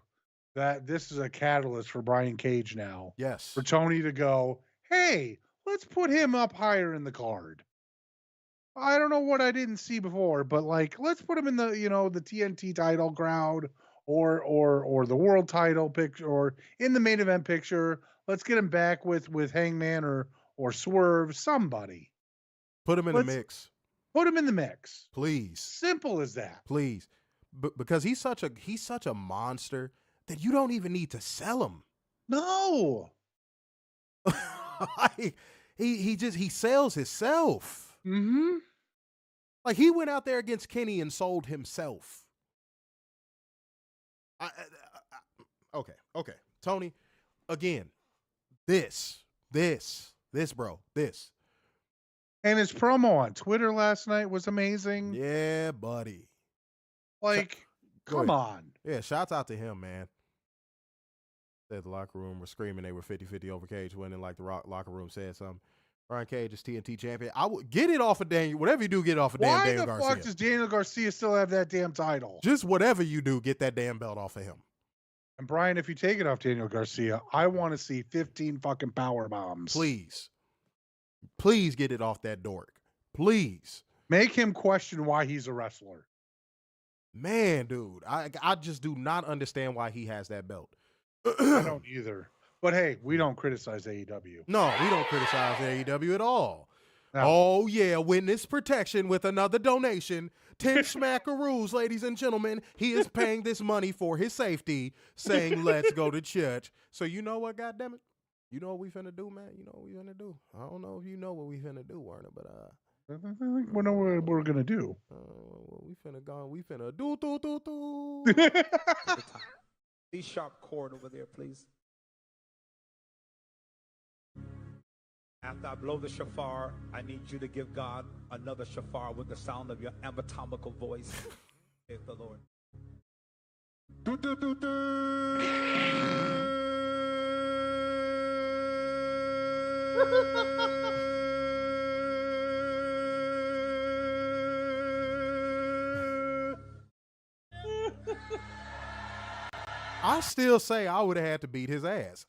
that this is a catalyst for Brian Cage now. Yes. For Tony to go, hey, let's put him up higher in the card. I don't know what I didn't see before, but like, let's put him in the, the TNT title crowd or the world title picture or in the main event picture. Let's get him back with Hangman or Swerve, somebody. Put him in the mix. Put him in the mix. Please. Simple as that. Please. Because he's such a monster that you don't even need to sell him. No. he sells himself. Mm-hmm. Like he went out there against Kenny and sold himself. Okay. Tony, again, this, bro. And his promo on Twitter last night was amazing. Yeah, buddy. Like, come on. Yeah, shouts out to him, man. Said the locker room were screaming they were 50-50 over Cage winning, like the locker room said something. Brian Cage is TNT champion. I would get it off of Daniel. Whatever you do, get it off of Daniel Garcia. Why the fuck does Daniel Garcia still have that damn title? Just whatever you do, get that damn belt off of him. And Brian, if you take it off Daniel Garcia, I want to see 15 fucking power bombs. Please get it off that dork. Please. Make him question why he's a wrestler. Man, dude, I just do not understand why he has that belt. I don't either. But hey, we don't criticize AEW. No, we don't criticize AEW at all. No. Oh, yeah, witness protection with another donation. 10 smackaroos, ladies and gentlemen. He is paying this money for his safety, saying, let's go to church. So you know what, goddammit? You know what we finna do, man? You know what we finna do? I don't know if you know what we finna do, Werner, but I think we know what we're gonna do. We finna do. Be sharp chord over there, please. After I blow the shofar, I need you to give God another shofar with the sound of your anatomical voice. Praise the Lord. I still say I would have had to beat his ass.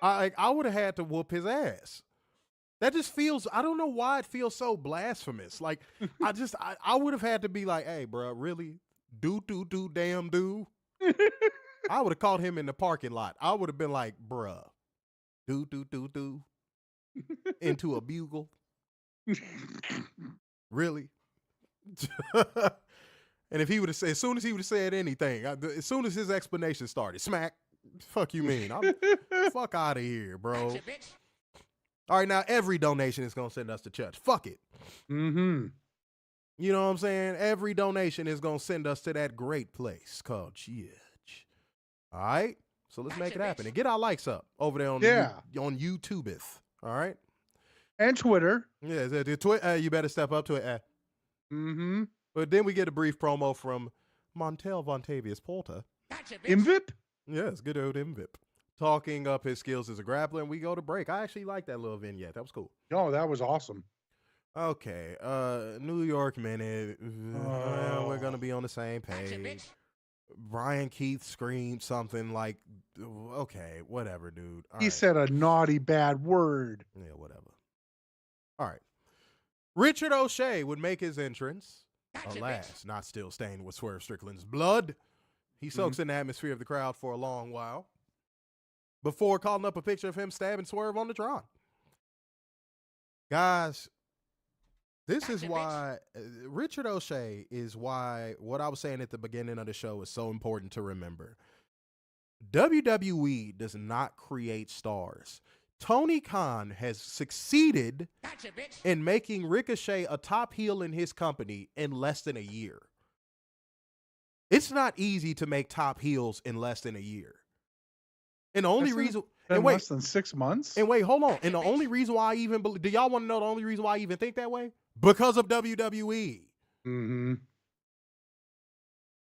I would have had to whoop his ass. That just feels, I don't know why it feels so blasphemous. Like, I would have had to be like, hey, bro, really? Damn do. I would have caught him in the parking lot. I would have been like, bruh, do. Into a bugle. Really? And if he would have said, as soon as he would have said anything, as soon as his explanation started, smack, fuck you mean? Fuck out of here, bro. All right, now every donation is going to send us to church. Fuck it. Mm-hmm. You know what I'm saying? Every donation is going to send us to that great place called church. All right? So let's make it happen. And get our likes up over there on YouTube. All right? And Twitter. Yeah, you better step up to it. Mm-hmm. But then we get a brief promo from Montel Vontavious Porter. Invip? Yes, good old Invip. Talking up his skills as a grappler, and we go to break. I actually like that little vignette. That was cool. Oh, that was awesome. Okay, New York Minute. We're going to be on the same page. Brian Keith screamed something like, okay, whatever, dude. He said a naughty, bad word. Yeah, whatever. All right. Richard O'Shea would make his entrance. Alas, not still stained with Swerve Strickland's blood. He soaks in the atmosphere of the crowd for a long while before calling up a picture of him stabbing Swerve on the Tron. Guys, this is why Richard O'Shea is why what I was saying at the beginning of the show is so important to remember. WWE does not create stars. Tony Khan has succeeded in making Ricochet a top heel in his company in less than a year. It's not easy to make top heels in less than a year. And the only That's reason, been and wait, less than 6 months. and wait, hold on. And the only reason why I even believe, do y'all want to know the only reason why I even think that way? Because of WWE. Mm-hmm.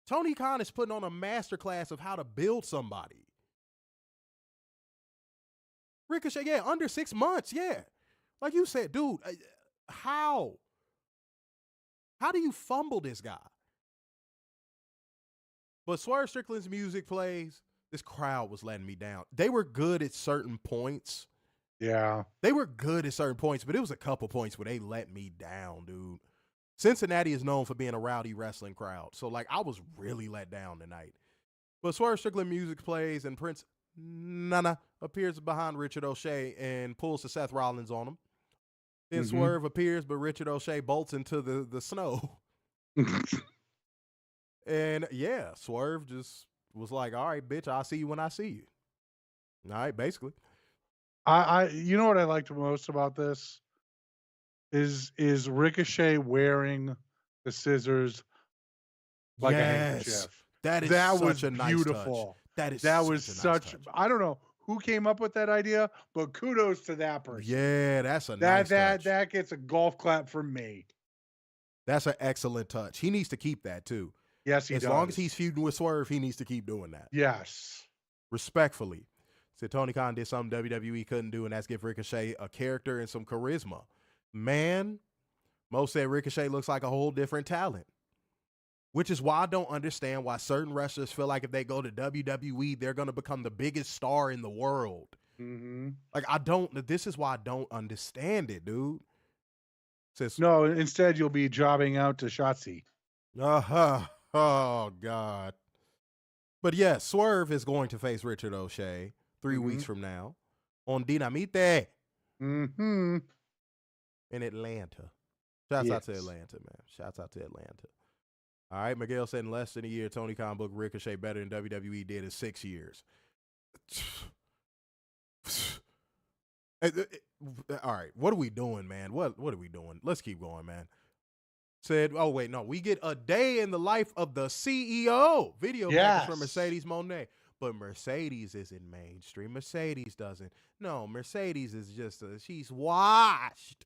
Tony Khan is putting on a masterclass of how to build somebody. Ricochet, yeah, under 6 months, yeah. Like you said, dude, how? How do you fumble this guy? But Swerve Strickland's music plays. This crowd was letting me down. They were good at certain points. Yeah. They were good at certain points, but it was a couple points where they let me down, dude. Cincinnati is known for being a rowdy wrestling crowd. So, like, I was really let down tonight. But Swerve Strickland music plays, and Prince Nana appears behind Richard O'Shea and pulls the Seth Rollins on him. Then Swerve appears, but Richard O'Shea bolts into the snow. And, yeah, Swerve just was like, all right, bitch, I'll see you when I see you. All right, basically. You know what I liked most about this is Ricochet wearing the scissors like a handkerchief. That is that such was a nice beautiful. touch. That was such a such. nice touch. I don't know who came up with that idea, but kudos to that person. Yeah, that's a nice touch. That gets a golf clap from me. That's an excellent touch. He needs to keep that too. Yes, he does. As long as he's feuding with Swerve, he needs to keep doing that. Yes. Respectfully. Said Tony Khan did something WWE couldn't do, and that's give Ricochet a character and some charisma. Man, Mo said Ricochet looks like a whole different talent. Which is why I don't understand why certain wrestlers feel like if they go to WWE, they're going to become the biggest star in the world. Mm-hmm. Like, this is why I don't understand it, dude. No, instead you'll be jobbing out to Shotzi. Oh, God. But yes, Swerve is going to face Richard O'Shea 3 weeks from now on Dynamite. Mm-hmm. In Atlanta. Shouts out to Atlanta, man. Shouts out to Atlanta. All right, Miguel said in less than a year, Tony Khan booked Ricochet better than WWE did in 6 years. All right, what are we doing, man? What are we doing? Let's keep going, man. Said, oh, wait, no, we get a day in the life of the CEO. Video package from Mercedes Moné. But Mercedes isn't mainstream. Mercedes doesn't. No, Mercedes is just she's washed.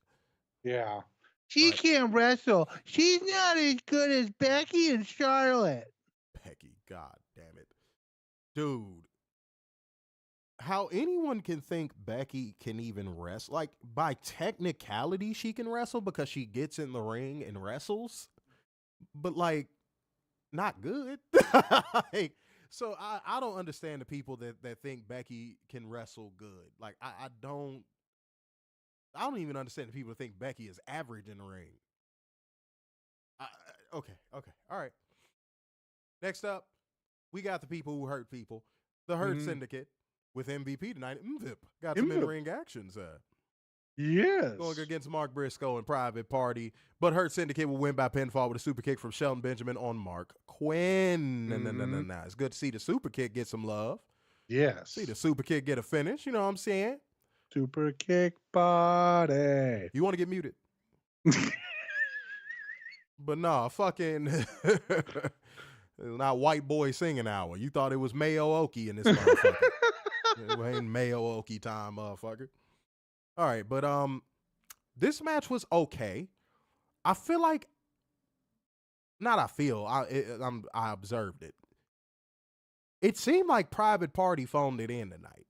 Yeah. She can't wrestle. She's not as good as Becky and Charlotte. Becky, god damn it. Dude. How anyone can think Becky can even wrestle. Like, by technicality, she can wrestle because she gets in the ring and wrestles. But, like, not good. Like, so I don't understand the people that think Becky can wrestle good. Like, I don't even understand the people that think Becky is average in the ring. Okay. All right. Next up, we got the people who hurt people. The Hurt Syndicate with MVP tonight. Got some in-ring actions. Yes. Going against Mark Briscoe and Private Party. But Hurt Syndicate will win by pinfall with a super kick from Shelton Benjamin on Mark Quinn. No. It's good to see the super kick get some love. Yes. See the super kick get a finish. You know what I'm saying? Super kick body. You want to get muted? But nah, fucking not white boy singing hour. You thought it was Mayo Oki in this motherfucker. It ain't Mayo Oki time, motherfucker. All right, but this match was okay. I feel like, I observed it. It seemed like Private Party phoned it in tonight.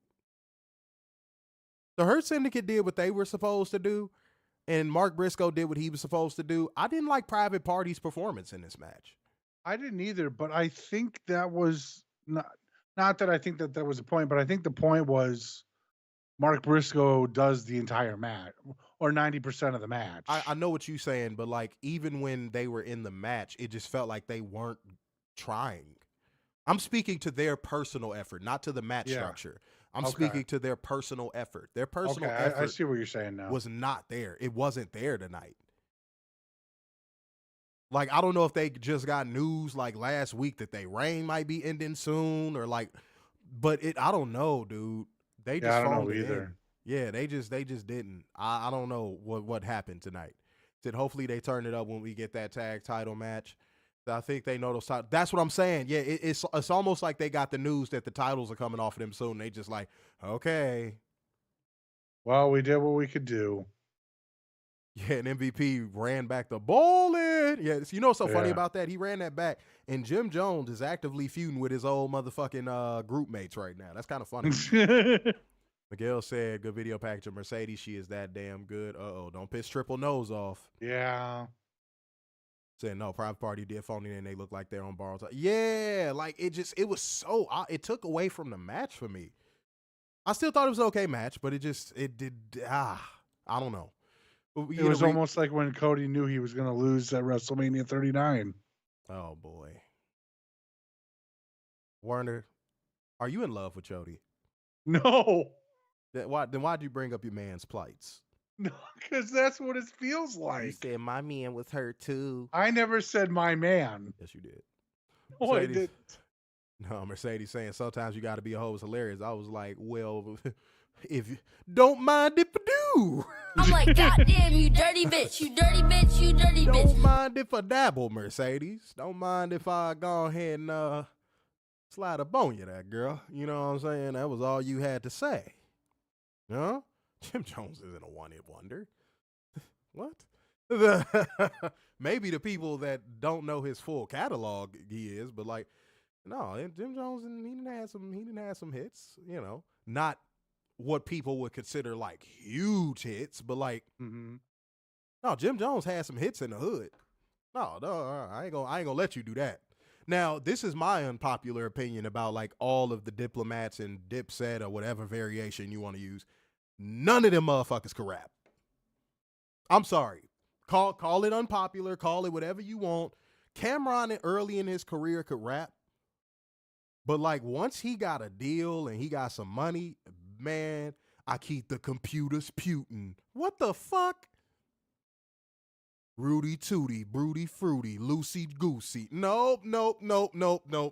The Hurt Syndicate did what they were supposed to do, and Mark Briscoe did what he was supposed to do. I didn't like Private Party's performance in this match. I didn't either, but I think that was not that I think that was the point, but I think the point was Mark Briscoe does the entire match or 90% of the match. I know what you're saying, but like even when they were in the match, it just felt like they weren't trying. I'm speaking to their personal effort, not to the match structure. I'm speaking to their personal effort. Their personal effort I see what you're saying now. Was not there. It wasn't there tonight. Like, I don't know if they just got news like last week that their reign might be ending soon or like, but I don't know, dude. They just I don't phoned know it either. in. Yeah, they just didn't. I don't know what happened tonight. Said hopefully they turn it up when we get that tag title match. I think they know those titles. That's what I'm saying. Yeah, it's almost like they got the news that the titles are coming off of them soon. They just like, okay. Well, we did what we could do. Yeah, and MVP ran back the bowling. Yeah, you know what's so funny Yeah. about that? He ran that back, and Jim Jones is actively feuding with his old motherfucking group mates right now. That's kind of funny. Miguel said, good video package of Mercedes. She is that damn good. Uh-oh, don't piss Triple Nose off. Yeah. Said, no, Private Party did phone in and they look like they're on borrowed time. Yeah, like it was so, it took away from the match for me. I still thought it was an okay match, but I don't know. It was almost like when Cody knew he was going to lose at WrestleMania 39. Oh, boy. Werner, are you in love with Jody? No. Then why'd you bring up your man's plights? No, because that's what it feels like. You said my man was hurt too. I never said my man. Yes, you did. No, I didn't. No, Mercedes saying sometimes you got to be a hoe is hilarious. I was like, well, if you don't mind if I do. I'm like, goddamn, you dirty bitch, you dirty bitch, you dirty bitch. Don't mind if I dabble, Mercedes. Don't mind if I go ahead and slide up on you, that girl. You know what I'm saying? That was all you had to say. Huh? Jim Jones isn't a one-hit wonder. What? Maybe the people that don't know his full catalog he is, but like, no, Jim Jones, he didn't have some hits, you know, not what people would consider like huge hits, but like, no, Jim Jones had some hits in the hood. No, I ain't gonna let you do that. Now, this is my unpopular opinion about like all of the Diplomats and Dipset or whatever variation you want to use. None of them motherfuckers can rap. I'm sorry. Call it unpopular, call it whatever you want. Cameron early in his career could rap. But like once he got a deal and he got some money, man, I keep the computers putin'. What the fuck? Rudy Tooty, Broody Fruity, Lucy Goosey. Nope. Hell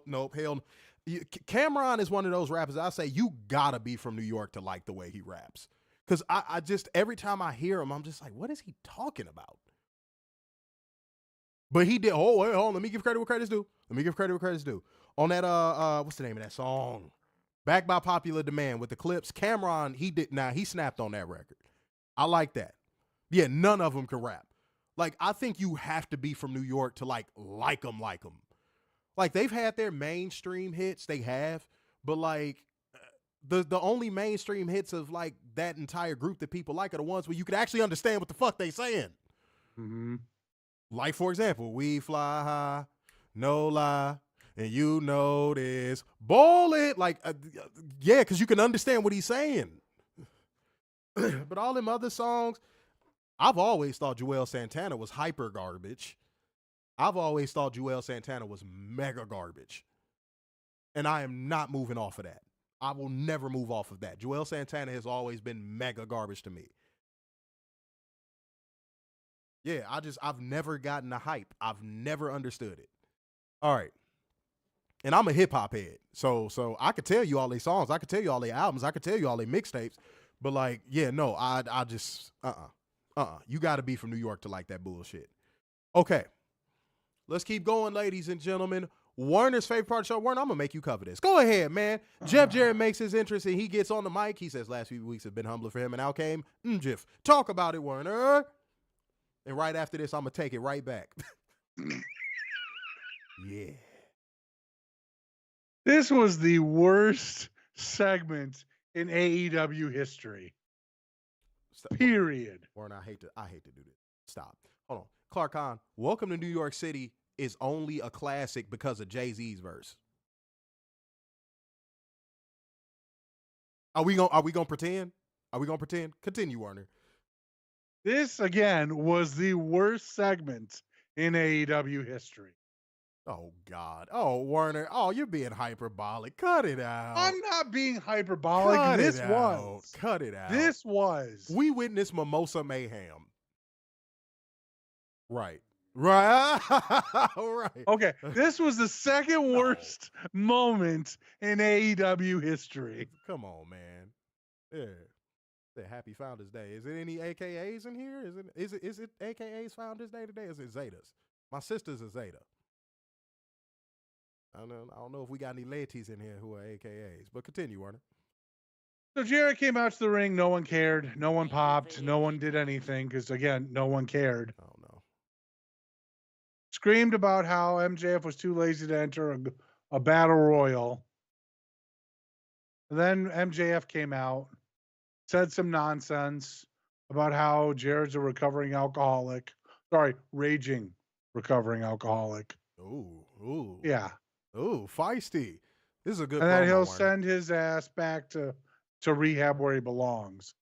no. Cameron is one of those rappers I say you gotta be from New York to like the way he raps. Because I just, every time I hear him, I'm just like, what is he talking about? But he did, hold on, let me give credit where credit's due. On that, what's the name of that song? Back by Popular Demand with the clips. Cameron, he snapped on that record. I like that. Yeah, none of them can rap. Like, I think you have to be from New York to like them. Like, they've had their mainstream hits, they have, but like, the only mainstream hits of like that entire group that people like are the ones where you can actually understand what the fuck they saying. Mm-hmm. Like, for example, we fly high, no lie, and you know this. Ball it! Like, yeah, because you can understand what he's saying. But all them other songs, I've always thought Joel Santana was hyper garbage. I've always thought Joel Santana was mega garbage. And I am not moving off of that. I will never move off of that. Joel Santana has always been mega garbage to me. Yeah, I've never gotten the hype. I've never understood it. All right. And I'm a hip hop head. So I could tell you all these songs. I could tell you all their albums. I could tell you all their mixtapes. But like, yeah, no, I just, you got to be from New York to like that bullshit. Okay. Let's keep going, ladies and gentlemen. Warner's favorite part of the show. Warner, I'm going to make you cover this. Go ahead, man. Jeff Jarrett makes his entrance and he gets on the mic. He says last few weeks have been humbler for him. And out came Jeff. Talk about it, Warner. And right after this, I'm going to take it right back. Yeah. This was the worst segment in AEW history. Period. Warner, I hate to do this. Stop. Hold on. Clark Khan, Welcome to New York City is only a classic because of Jay-Z's verse. Are we gonna pretend? Are we gonna pretend? Continue, Warner. This again was the worst segment in AEW history. Oh God. Oh, Warner. Oh, you're being hyperbolic. Cut it out. I'm not being hyperbolic. Cut This it was. out. Cut it out. This was. We witnessed Mimosa Mayhem. Right. Right. Right. Okay. This was the second worst moment in AEW history. Come on, man. Yeah. The Happy Founders Day. Is it any AKAs in here? Is it AKA's Founders Day today? Or is it Zetas? My sister's a Zeta. I don't know if we got any ladies in here who are AKAs, but continue, Warner. So Jarrett came out to the ring. No one cared. No one popped. No one did anything because, again, no one cared. I don't know. Screamed about how MJF was too lazy to enter a battle royal. And then MJF came out, said some nonsense about how Jarrett's a recovering alcoholic. Sorry, raging recovering alcoholic. Ooh. Yeah. Ooh, feisty. This is a good And then promo, he'll Warner. send his ass back to rehab where he belongs.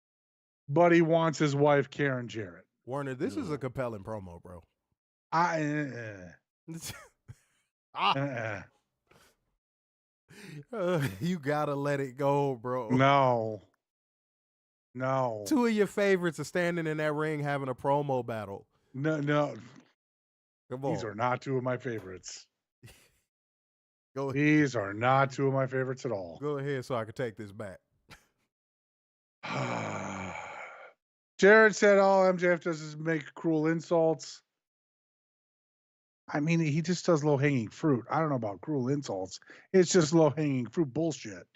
But he wants his wife, Karen Jarrett. Warner, this is a compelling promo, bro. You gotta let it go, bro. No. Two of your favorites are standing in that ring having a promo battle. No. Come on. These are not two of my favorites. Go These are not two of my favorites at all. Go ahead so I can take this back. Jarrett said all MJF does is make cruel insults. I mean, he just does low-hanging fruit. I don't know about cruel insults. It's just low-hanging fruit bullshit.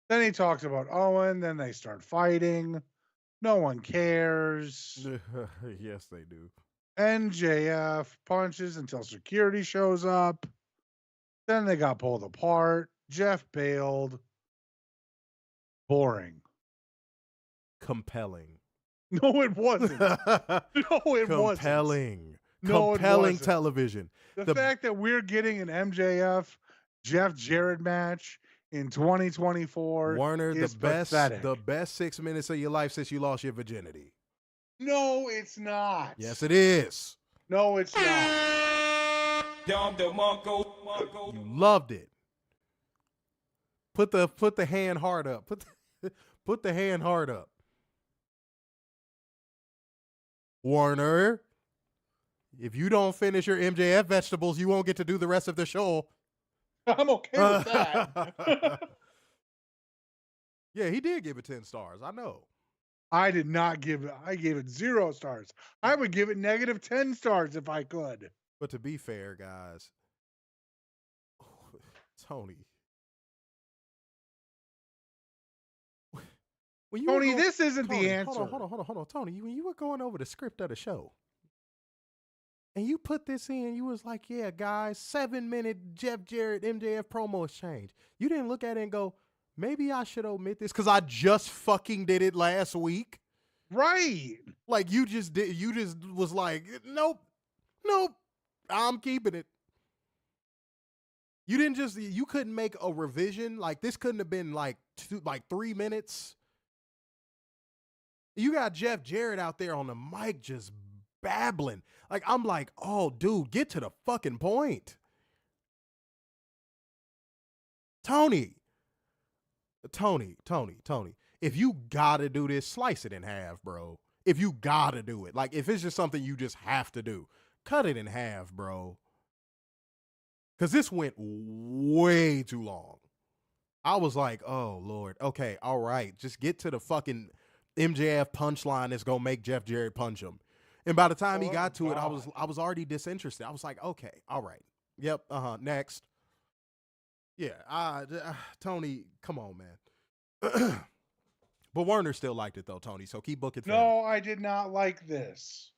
Then he talks about Owen. Then they start fighting. No one cares. Yes, they do. MJF punches until security shows up. Then they got pulled apart. Jeff bailed. Boring. Compelling. No, it wasn't. No, it wasn't. Compelling. No, compelling it wasn't. television. The fact that we're getting an MJF Jeff Jarrett match in 2024 Warner, is the pathetic. best 6 minutes of your life since you lost your virginity. No, it's not. Yes, it is. No, it's not. You loved it. Put the hand hard up. Put the hand hard up. Warner, if you don't finish your MJF vegetables, you won't get to do the rest of the show. I'm okay with that. Yeah, he did give it 10 stars. I know. I did not give it. I gave it 0 stars. I would give it negative 10 stars if I could. But to be fair, guys, Tony. Tony, this isn't the answer. Hold on. Tony, when you were going over the script of the show, and you put this in, you was like, yeah, guys, 7-minute Jeff Jarrett MJF promo exchange. You didn't look at it and go, maybe I should omit this because I just fucking did it last week. Right. Like you just was like, nope, I'm keeping it. You couldn't make a revision. Like this couldn't have been like 3 minutes. You got Jeff Jarrett out there on the mic just babbling. Like, I'm like, oh, dude, get to the fucking point. Tony. If you gotta do this, slice it in half, bro. If you gotta do it. Like, if it's just something you just have to do, cut it in half, bro. Because this went way too long. I was like, oh, Lord. Okay, all right. Just get to the fucking MJF punchline that's gonna make Jeff Jarrett punch him. And by the time he got to it, I was already disinterested. I was like, okay, all right. Yep, next. Yeah, Tony, come on, man. But Warner still liked it though, Tony. So keep booking. No, I did not like this.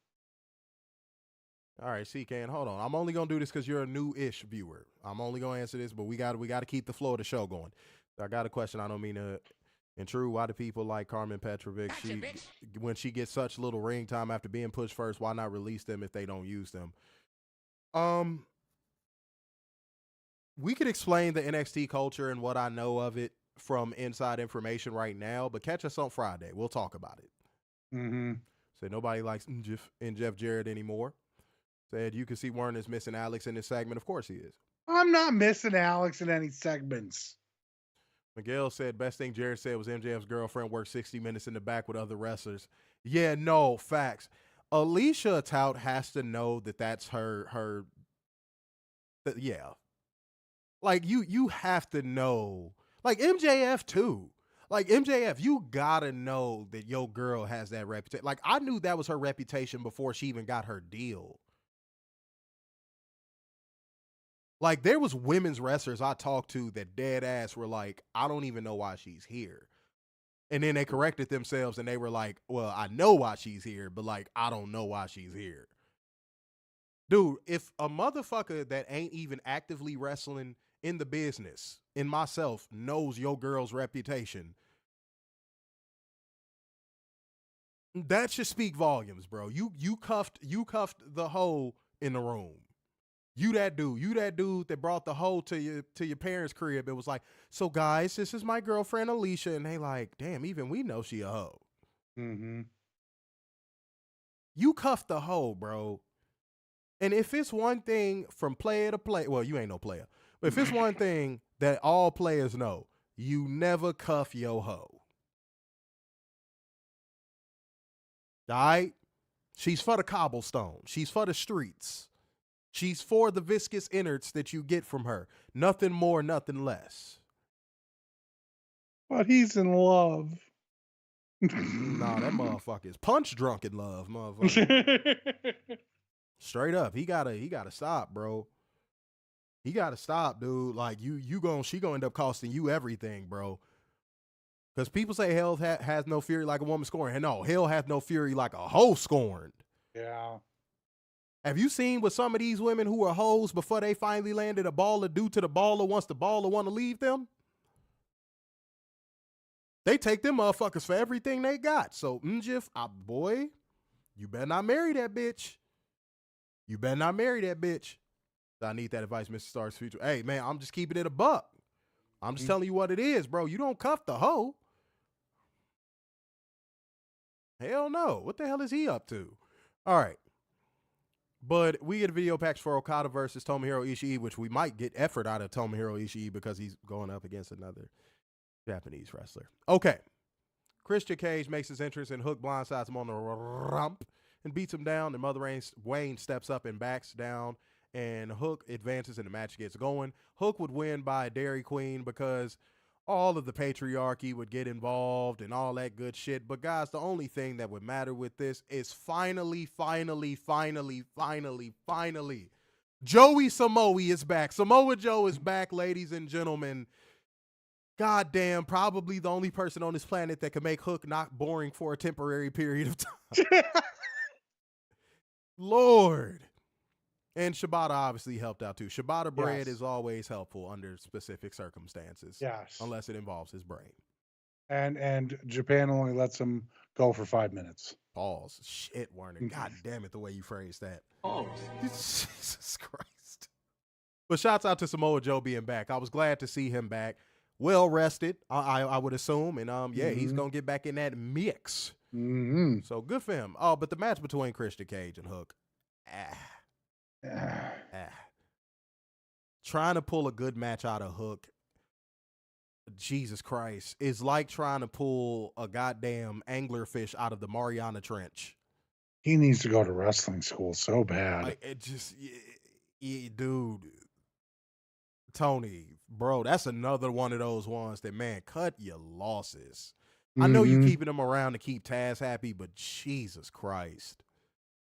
All right, CK, hold on. I'm only gonna do this because you're a new-ish viewer. I'm only gonna answer this, but we got to keep the flow of the show going. I got a question. I don't mean to intrude. Why do people like Carmen Petrovic? When she gets such little ring time after being pushed first, why not release them if they don't use them? We could explain the NXT culture and what I know of it from inside information right now, but catch us on Friday. We'll talk about it. Mm-hmm. So nobody likes Jeff Jarrett anymore. Said you can see Warner's missing Alex in this segment. Of course he is. I'm not missing Alex in any segments. Miguel said best thing Jarrett said was MJF's girlfriend worked 60 minutes in the back with other wrestlers. Yeah, no, facts. Alicia Tout has to know that that's her. Yeah. Like you have to know. Like MJF too. Like MJF, you gotta know that your girl has that reputation. Like I knew that was her reputation before she even got her deal. Like, there was women's wrestlers I talked to that dead ass were like, I don't even know why she's here. And then they corrected themselves and they were like, well, I know why she's here, but like, I don't know why she's here. Dude, if a motherfucker that ain't even actively wrestling in the business, in myself, knows your girl's reputation, that should speak volumes, bro. You cuffed the hoe in the room. You that dude that brought the hoe to your parents' crib. It was like, so guys, this is my girlfriend Alicia, and they like, damn, even we know she a hoe. Mm-hmm. You cuffed the hoe, bro. And if it's one thing from player to player, well, you ain't no player, but if it's one thing that all players know, you never cuff your hoe. All right? She's for the cobblestone. She's for the streets. She's for the viscous innards that you get from her. Nothing more, nothing less. But he's in love. Nah, that motherfucker is punch drunk in love, motherfucker. Straight up. He gotta stop, bro. He gotta stop, dude. Like she gonna end up costing you everything, bro. Because people say hell has no fury like a woman scorned. And no, hell has no fury like a hoe scorned. Yeah. Have you seen what some of these women who are hoes before they finally landed a baller do to the baller once the baller want to leave them? They take them motherfuckers for everything they got. So, boy, you better not marry that bitch. You better not marry that bitch. I need that advice, Mr. Star's future. Hey, man, I'm just keeping it a buck. I'm just telling you what it is, bro. You don't cuff the hoe. Hell no. What the hell is he up to? All right. But we get a video package for Okada versus Tomohiro Ishii, which we might get effort out of Tomohiro Ishii because he's going up against another Japanese wrestler. Okay. Christian Cage makes his entrance and Hook blindsides him on the rump and beats him down. And Mother Wayne steps up and backs down, and Hook advances and the match gets going. Hook would win by a Dairy Queen because all of the patriarchy would get involved and all that good shit. But guys, the only thing that would matter with this is finally, Joey Samoa is back. Samoa Joe is back, ladies and gentlemen. Goddamn, probably the only person on this planet that can make Hook not boring for a temporary period of time. Lord. And Shibata obviously helped out too. Shibata bread is always helpful under specific circumstances. Yes. Unless it involves his brain. And Japan only lets him go for 5 minutes. Pause. Shit, Werner. God damn it, the way you phrased that. Oh. Jesus Christ. But shouts out to Samoa Joe being back. I was glad to see him back. Well rested, I would assume. And he's going to get back in that mix. Mm-hmm. So good for him. Oh, but the match between Christian Cage and Hook. Trying to pull a good match out of Hook, Jesus Christ, is like trying to pull a goddamn anglerfish out of the Mariana Trench. He needs to go to wrestling school so bad. Like, it just, dude, Tony, bro, that's another one of those ones that, man, cut your losses. I know you keeping him around to keep Taz happy, but Jesus Christ,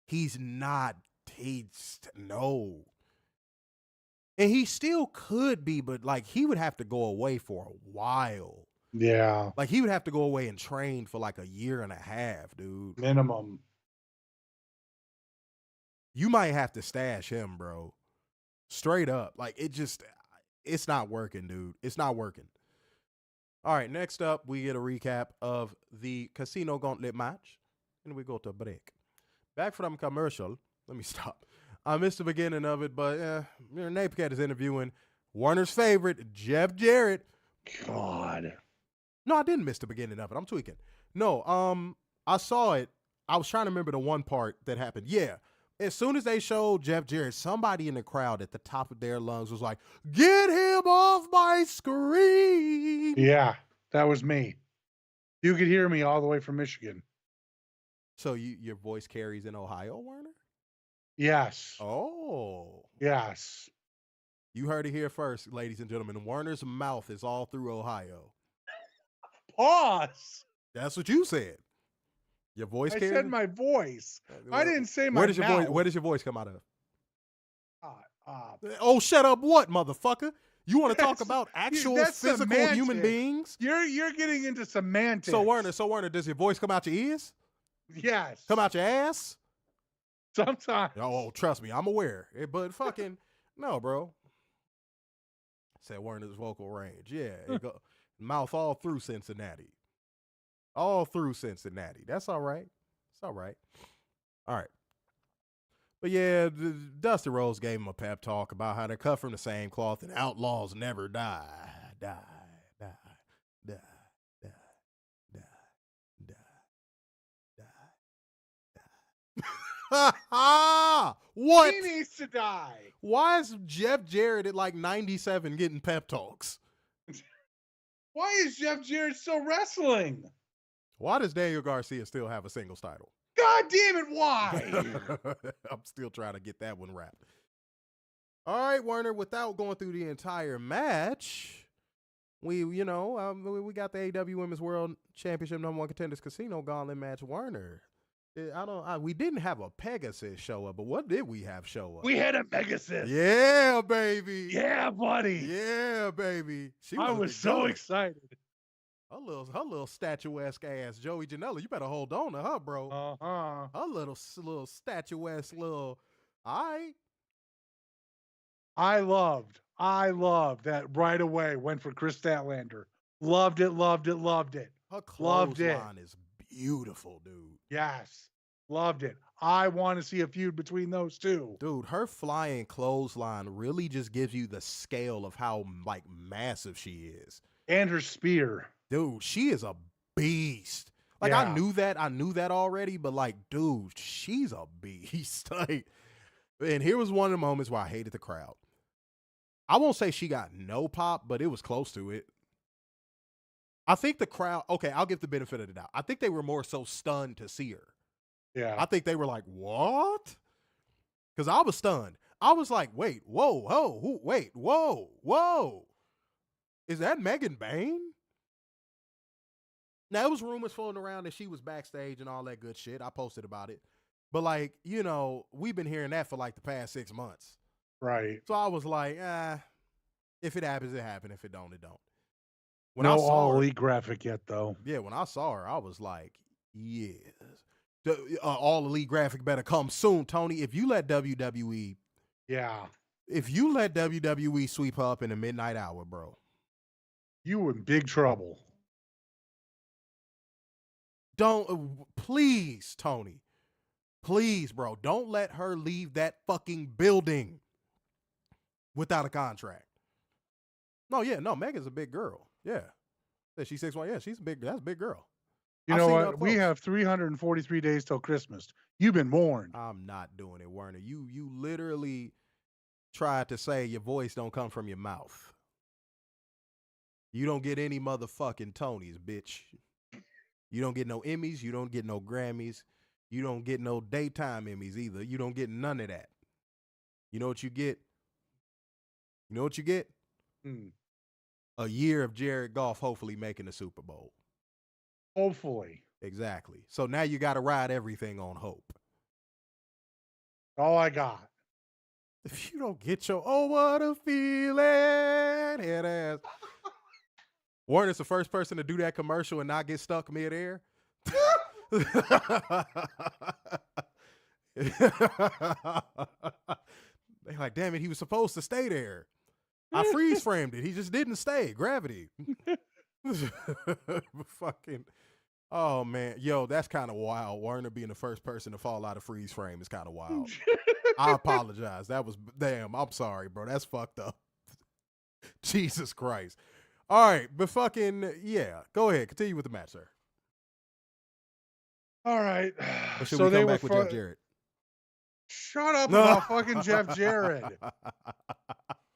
he's not. No. And he still could be, but like he would have to go away for a while. Yeah. Like he would have to go away and train for like a year and a half, dude. Minimum. You might have to stash him, bro. Straight up. Like it's not working, dude. It's not working. All right, next up, we get a recap of the Casino Gauntlet match. And we go to break. Back from commercial. Let me stop. I missed the beginning of it, but Napecat is interviewing Warner's favorite, Jeff Jarrett. God. No, I didn't miss the beginning of it. I'm tweaking. No, I saw it. I was trying to remember the one part that happened. Yeah. As soon as they showed Jeff Jarrett, somebody in the crowd at the top of their lungs was like, "Get him off my screen." Yeah, that was me. You could hear me all the way from Michigan. So your voice carries in Ohio, Warner? Yes. Oh. Yes. You heard it here first, ladies and gentlemen. Warner's mouth is all through Ohio. Pause. That's what you said. Your voice carries? I said my voice. I didn't say my mouth. Where does your voice come out of? up. Oh, shut up! What, motherfucker? You want to talk That's- about actual that's physical human semantic. beings? You're getting into semantics. So Werner, does your voice come out your ears? Yes. Come out your ass? Sometimes. Oh, trust me, I'm aware. But fucking no, bro. Said Werner's vocal range. Yeah, it go mouth all through Cincinnati. All through Cincinnati. That's all right. It's all right. All right. But yeah, Dusty Rhodes gave him a pep talk about how they're cut from the same cloth and outlaws never die. Die. What? He needs to die. Why is Jeff Jarrett at like 97 getting pep talks? Why is Jeff Jarrett still wrestling? Why does Daniel Garcia still have a singles title? God damn it, why? I'm still trying to get that one wrapped. All right, Werner, without going through the entire match, we got the AEW Women's World Championship #1 Contenders Casino Gauntlet match. Werner, we didn't have a Pegasus show up, but what did we have show up? We had a Pegasus. Yeah, baby. Yeah, buddy. Yeah, baby. I was so excited. Her little statuesque ass, Joey Janela. You better hold on to her, bro. Uh-huh. Her little statuesque little. All right. I loved that right away. Went for Chris Statlander. Loved it. Her Loved it. clothesline is beautiful, dude. Yes. Loved it. I want to see a feud between those two. Dude, her flying clothesline really just gives you the scale of how like massive she is. And her spear. Dude, she is a beast. Like Yeah. I knew that already, but like, dude, she's a beast. Like, and here was one of the moments where I hated the crowd. I won't say she got no pop, but it was close to it. I think the crowd, okay, I'll give the benefit of the doubt. I think they were more so stunned to see her. Yeah. I think they were like, what? Because I was stunned. I was like, wait, whoa. Is that Megan Bain? Now, there was rumors floating around that she was backstage and all that good shit. I posted about it. But, like, we've been hearing that for, like, the past 6 months. Right. So I was like, if it happens, it happens. If it don't, it don't. When No I saw All her, Elite graphic yet, though. yeah, when I saw her, I was like, yes. The All Elite graphic better come soon, Tony. If you let WWE sweep her up in the midnight hour, bro. You in big trouble. Don't, please, Tony. Please, bro. Don't let her leave that fucking building without a contract. No, Megan's a big girl. Yeah. She's 6'1". Yeah, that's a big girl. You I've know seen her what? up We close. have 343 days till Christmas. You've been warned. I'm not doing it, Werner. You literally tried to say your voice don't come from your mouth. You don't get any motherfucking Tonys, bitch. You don't get no Emmys. You don't get no Grammys. You don't get no daytime Emmys either. You don't get none of that. You know what you get? A year of Jared Goff hopefully making the Super Bowl. Hopefully. Exactly. So now you got to ride everything on hope. All I got. If you don't get your, oh, what a feeling, head ass. Warner's the first person to do that commercial and not get stuck midair. They're like, damn it, he was supposed to stay there. I freeze framed it. He just didn't stay. Gravity. Fucking, oh man. Yo, that's kind of wild. Warner being the first person to fall out of freeze frame is kind of wild. I apologize. That was, damn, I'm sorry, bro. That's fucked up. Jesus Christ. All right, but fucking, yeah. Go ahead. Continue with the match, sir. All right. Or should So we they come were back with Jeff Jarrett? Shut up about fucking Jeff Jarrett.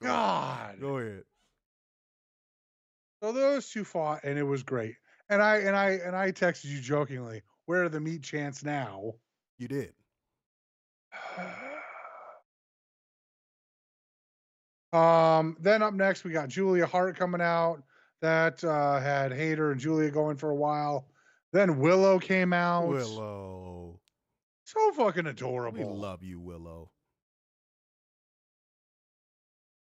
God. Go ahead. So those two fought, and it was great. And I texted you jokingly, "Where are the meat chants now?" You did. Then up next we got Julia Hart coming out. That had Hayter and Julia going for a while. Then Willow came out. Willow. So fucking adorable. We love you, Willow.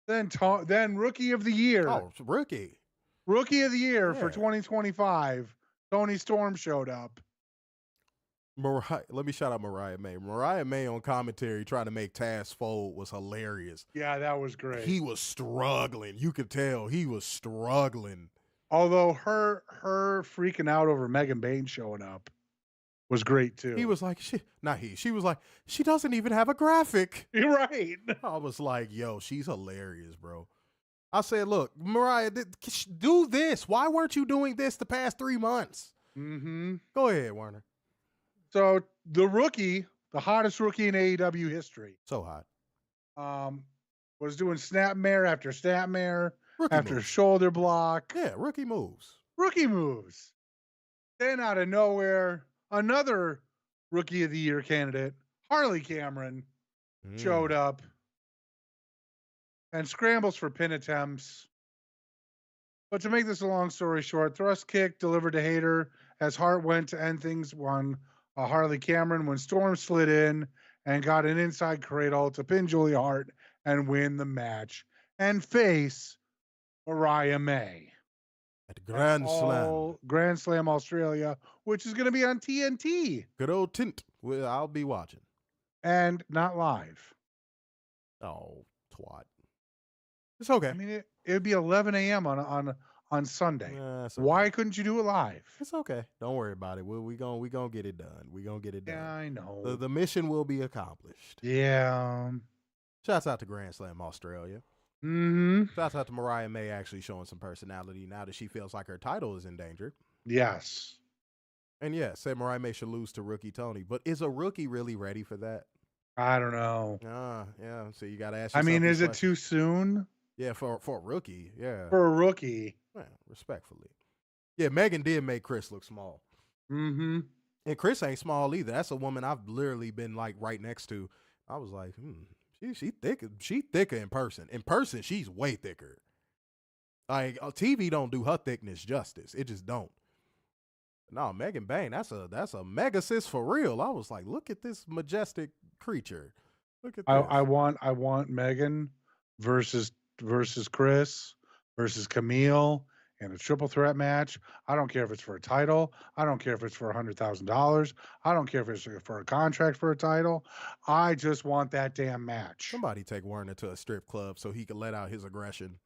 Then Rookie of the Year. Oh, rookie. Rookie of the Year for Yeah. 2025. Tony Storm showed up. Let me shout out Mariah May. Mariah May on commentary trying to make Taz fold was hilarious. Yeah, that was great. He was struggling. You could tell he was struggling. Although her freaking out over Megan Bain showing up was great too. He was like, she was like, she doesn't even have a graphic. You're right. I was like, yo, she's hilarious, bro. I said, look, Mariah, do this. Why weren't you doing this the past 3 months? Mm-hmm. Go ahead, Warner. So the rookie, the hottest rookie in AEW history, So hot. was doing snapmare after snapmare Rookie after moves. shoulder block. Yeah, rookie moves. Rookie moves. Then out of nowhere, another Rookie of the Year candidate, Harley Cameron, showed up and scrambles for pin attempts. But to make this a long story short, thrust kick delivered to Hayter as Hart went to end things on Harley Cameron when Storm slid in and got an inside cradle to pin Julia Hart and win the match and face Mariah May. At Grand Slam. Grand Slam Australia, which is going to be on TNT. Good old tint. Well, I'll be watching. And not live. Oh, twat. It's okay. I mean, it would be 11 a.m. on Sunday. It's okay. Why couldn't you do it live? It's okay. Don't worry about it. We gonna get it done. We gonna get it done. Yeah, I know. The mission will be accomplished. Yeah. Shouts out to Grand Slam Australia. Mm-hmm. Shouts out to Mariah May actually showing some personality now that she feels like her title is in danger. Yes. And yeah, said Mariah May should lose to Rookie Tony. But is a rookie really ready for that? I don't know. Yeah. So you got to ask I yourself mean, these is it questions. too soon Yeah, for a rookie. Yeah. for a rookie? Yeah, respectfully. Yeah, Megan did make Chris look small. Mm-hmm. And Chris ain't small either. That's a woman I've literally been like right next to. I was like, she thick. She thicker in person. In person, she's way thicker. Like TV don't do her thickness justice. It just don't. No, Megan Bain, that's a mega sis for real. I was like, look at this majestic creature. Look at this. I want Megan versus Chris versus Camille in a triple threat match. I don't care if it's for a title. I don't care if it's for $100,000. I don't care if it's for a contract for a title. I just want that damn match. Somebody take Werner to a strip club so he can let out his aggression.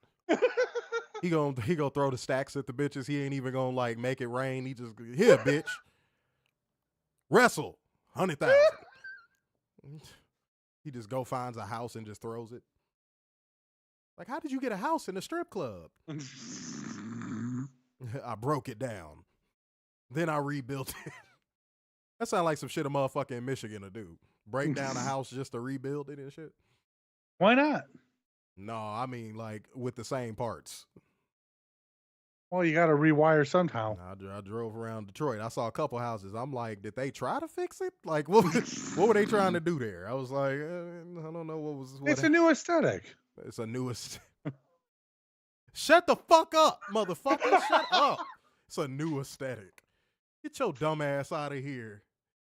He gonna throw the stacks at the bitches. He ain't even gonna like make it rain. He just here, bitch. Wrestle 100,000. He just finds a house and just throws it. Like, how did you get a house in a strip club? I broke it down. Then I rebuilt it. That sounds like some shit a motherfucker in Michigan will do. Break down a house just to rebuild it and shit. Why not? No, I mean like with the same parts. Well, you got to rewire somehow. I drove around Detroit. I saw a couple houses. I'm like, did they try to fix it? Like, what were they trying to do there? I was like, I don't know what was. It's a new aesthetic. It's a newest. Shut the fuck up, motherfucker! Shut up. It's a new aesthetic. Get your dumb ass out of here.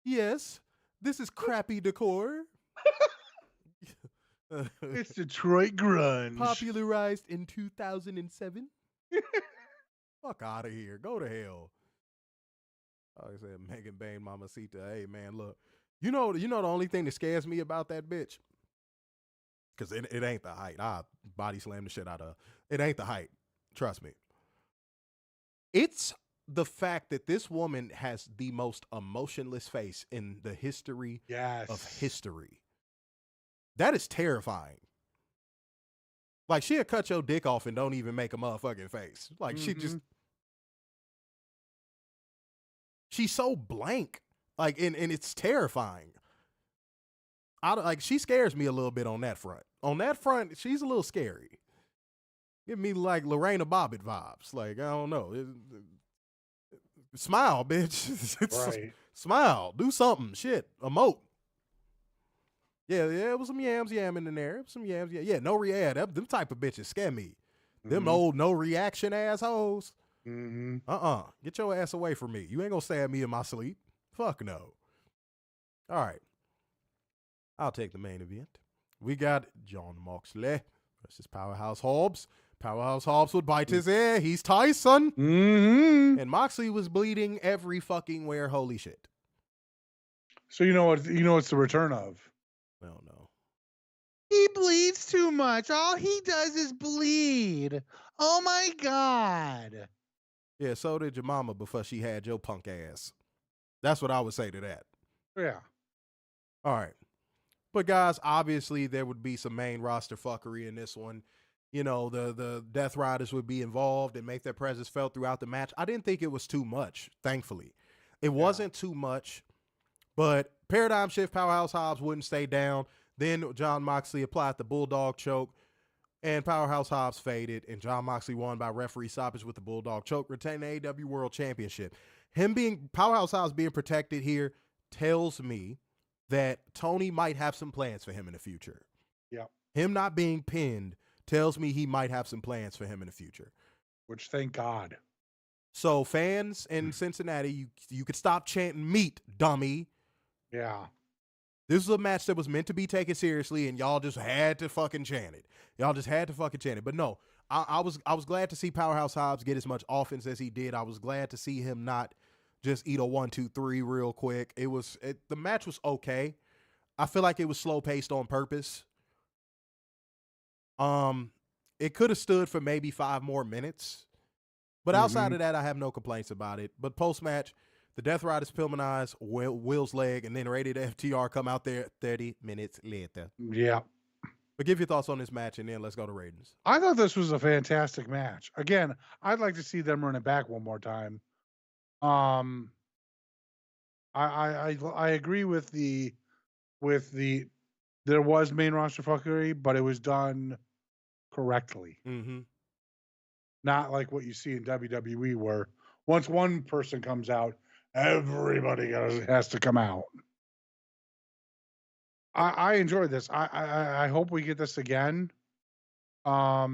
Yes, this is crappy decor. It's Detroit grunge. Popularized in 2007. Fuck out of here. Go to hell. Like I said, Megan Bain, Mamacita. Hey, man, look. You know the only thing that scares me about that bitch? Because it ain't the height. I body slam the shit out of her. It ain't the height. Trust me. It's the fact that this woman has the most emotionless face in the history of history. That is terrifying. Like, she'll cut your dick off and don't even make a motherfucking face. Like, she's so blank. Like, and it's terrifying. She scares me a little bit on that front. On that front, she's a little scary. Give me like Lorena Bobbitt vibes. Like, I don't know. Smile, bitch. Right. Smile. Do something. Shit. Emote. Yeah, it was some yams yamming in there. Some yams, yeah. No react. Them type of bitches scare me. Them old no reaction assholes. Get your ass away from me. You ain't gonna stab me in my sleep. Fuck no. All right. I'll take the main event. We got John Moxley versus Powerhouse Hobbs. Powerhouse Hobbs would bite his ear. He's Tyson. Mm-hmm. And Moxley was bleeding every fucking where. Holy shit. So you know what? You know it's the return of. I don't know. He bleeds too much. All he does is bleed. Oh my god. Yeah, so did your mama before she had your punk ass. That's what I would say to that. Yeah. All right. But guys, obviously there would be some main roster fuckery in this one. You know, the Death Riders would be involved and make their presence felt throughout the match. I didn't think it was too much, thankfully. It wasn't too much, but Paradigm Shift, Powerhouse Hobbs wouldn't stay down. Then John Moxley applied the Bulldog Choke, and Powerhouse Hobbs faded, and John Moxley won by referee stoppage with the Bulldog Choke, retaining the AEW World Championship. Powerhouse Hobbs being protected here tells me that Tony might have some plans for him in the future. Yeah. Him not being pinned tells me he might have some plans for him in the future. Which, thank God. So fans in Cincinnati, you could stop chanting meat, dummy. Yeah. This was a match that was meant to be taken seriously, and y'all just had to fucking chant it. Y'all just had to fucking chant it. But no, I was glad to see Powerhouse Hobbs get as much offense as he did. I was glad to see him not just eat a 1, 2, 3 real quick. The match was okay. I feel like it was slow paced on purpose. It could have stood for maybe 5 more minutes. But outside of that, I have no complaints about it. But post-match, the Death Riders Pillmanize Will's leg, and then Rated FTR come out there 30 minutes later. Yeah. But give your thoughts on this match, and then let's go to ratings. I thought this was a fantastic match. Again, I'd like to see them run it back one more time. I agree with the there was main roster fuckery, but it was done correctly. Mm-hmm. Not like what you see in WWE, where once one person comes out, everybody has to come out. I enjoyed this. I hope we get this again. Not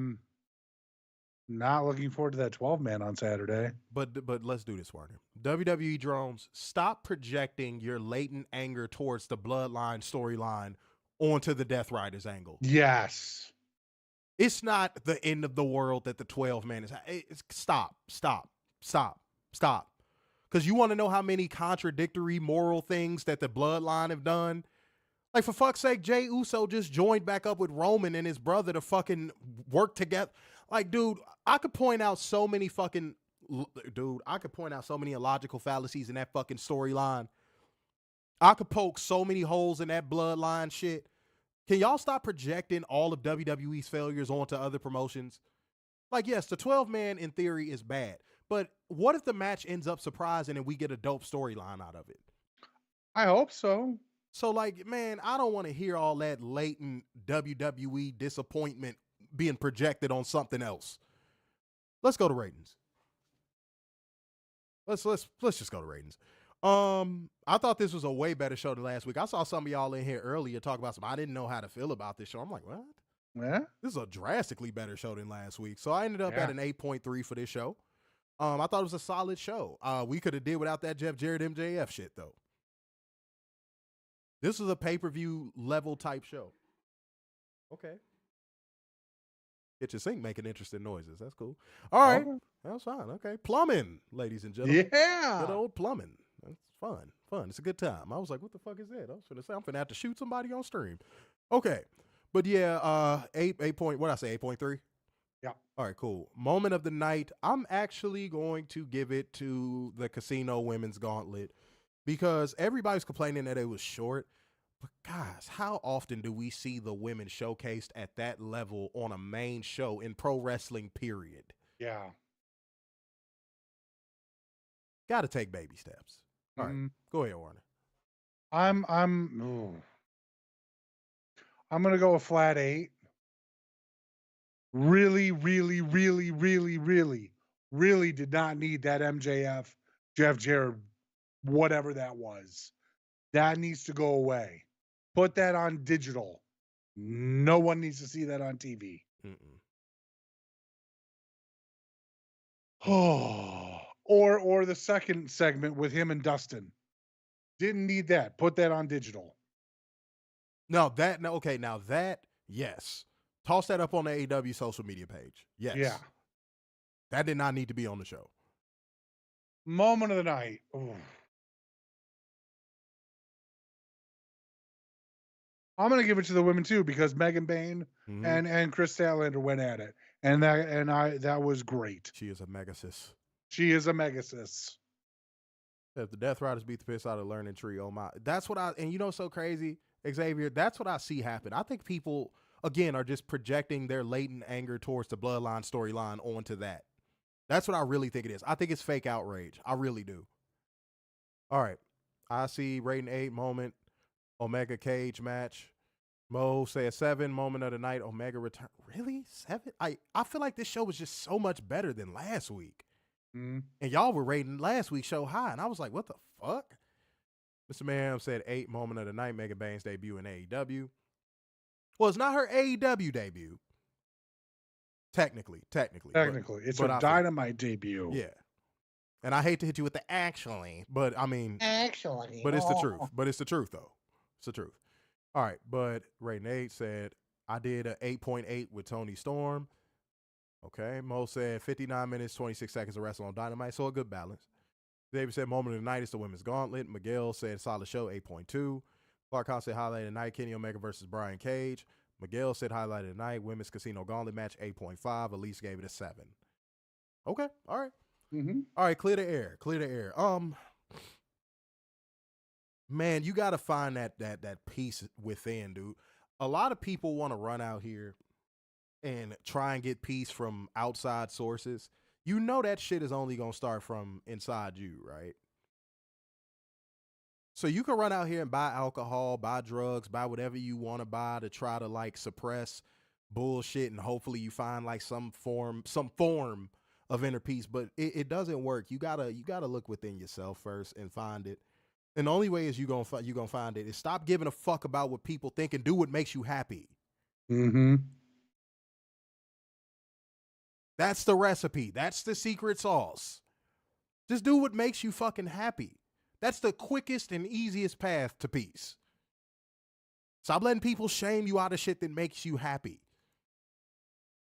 looking forward to that 12-man on Saturday. But let's do this, Warner. WWE drones, stop projecting your latent anger towards the Bloodline storyline onto the Death Riders angle. Yes. It's not the end of the world that the 12-man is. Stop. Because you want to know how many contradictory moral things that the Bloodline have done? Like, for fuck's sake, Jey Uso just joined back up with Roman and his brother to fucking work together. Like, dude, I could point out so many illogical fallacies in that fucking storyline. I could poke so many holes in that Bloodline shit. Can y'all stop projecting all of WWE's failures onto other promotions? Like, yes, the 12-man in theory is bad, but what if the match ends up surprising and we get a dope storyline out of it? I hope so. So, like, man, I don't want to hear all that latent WWE disappointment being projected on something else. Let's go to ratings. Let's just go to ratings. I thought this was a way better show than last week. I saw some of y'all in here earlier talk about I didn't know how to feel about this show. I'm like, what? Yeah. This is a drastically better show than last week. So I ended up at an 8.3 for this show. I thought it was a solid show. We could have did without that Jeff Jarrett MJF shit though. This was a pay-per-view level type show. Okay. Get your sink making interesting noises. That's cool. All right. Okay. That's fine. Okay. Plumbing, ladies and gentlemen. Yeah. Good old plumbing. That's fun. It's a good time. I was like, what the fuck is that? I was going to say, I'm finna have to shoot somebody on stream. Okay. But yeah, 8 point, what did I say, 8.3? Yeah. All right, cool. Moment of the night. I'm actually going to give it to the Casino Women's Gauntlet because everybody's complaining that it was short. But guys, how often do we see the women showcased at that level on a main show in pro wrestling, period? Yeah. Got to take baby steps. All right, go ahead, Warner. I'm gonna go a flat 8. Really did not need that MJF, Jeff Jarrett, whatever that was. That needs to go away. Put that on digital. No one needs to see that on TV. Oh, or the second segment with him and Dustin. Didn't need that. Put that on digital. Now that, yes. Toss that up on the AEW social media page. Yes. Yeah. That did not need to be on the show. Moment of the night. Ooh. I'm gonna give it to the women too because Megan Bain and Chris Statlander went at it, and that was great. She is a megasis. She is a megasis. If the Death Riders beat the piss out of Learning Tree, oh my! That's what and you know what's so crazy, Xavier. That's what I see happen. I think people again are just projecting their latent anger towards the Bloodline storyline onto that. That's what I really think it is. I think it's fake outrage. I really do. All right, I see rating 8 moment. Omega Cage match. Mo said 7 moment of the night. Omega return. Really? 7? I feel like this show was just so much better than last week. And y'all were rating last week's show high. And I was like, what the fuck? Mr. Mayhem said 8 moment of the night. Megan Bain's debut in AEW. Well, it's not her AEW debut. Technically. It's her Dynamite debut. Yeah. And I hate to hit you with the actually, but I mean. Actually. But it's the truth. But it's the truth, though. It's the truth. All right, but Ray Nate said, I did an 8.8 with Tony Storm. Okay, Mo said 59 minutes, 26 seconds of wrestle on Dynamite, so a good balance. David said moment of the night is the women's gauntlet. Miguel said solid show, 8.2. Clark House said highlight of the night, Kenny Omega versus Brian Cage. Miguel said highlight of the night, women's casino gauntlet match, 8.5. Elise gave it a 7. Okay, all right. All right, clear the air. Man, you got to find that peace within, dude. A lot of people want to run out here and try and get peace from outside sources. You know that shit is only going to start from inside you, right? So you can run out here and buy alcohol, buy drugs, buy whatever you want to buy to try to like suppress bullshit, and hopefully you find like some form of inner peace, but it doesn't work. You gotta look within yourself first and find it. And the only way is you gonna find it is stop giving a fuck about what people think and do what makes you happy. That's the recipe. That's the secret sauce. Just do what makes you fucking happy. That's the quickest and easiest path to peace. Stop letting people shame you out of shit that makes you happy.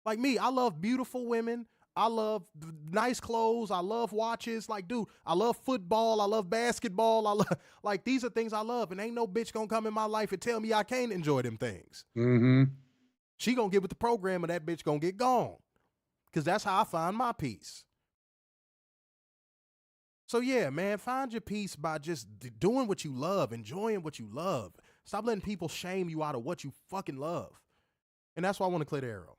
Like me, I love beautiful women. I love nice clothes. I love watches. Like, dude, I love football. I love basketball. Like, these are things I love. And ain't no bitch gonna come in my life and tell me I can't enjoy them things. She gonna get with the program and that bitch gonna get gone. Because that's how I find my peace. So yeah, man, find your peace by just doing what you love, enjoying what you love. Stop letting people shame you out of what you fucking love. And that's why I want to clear the arrow.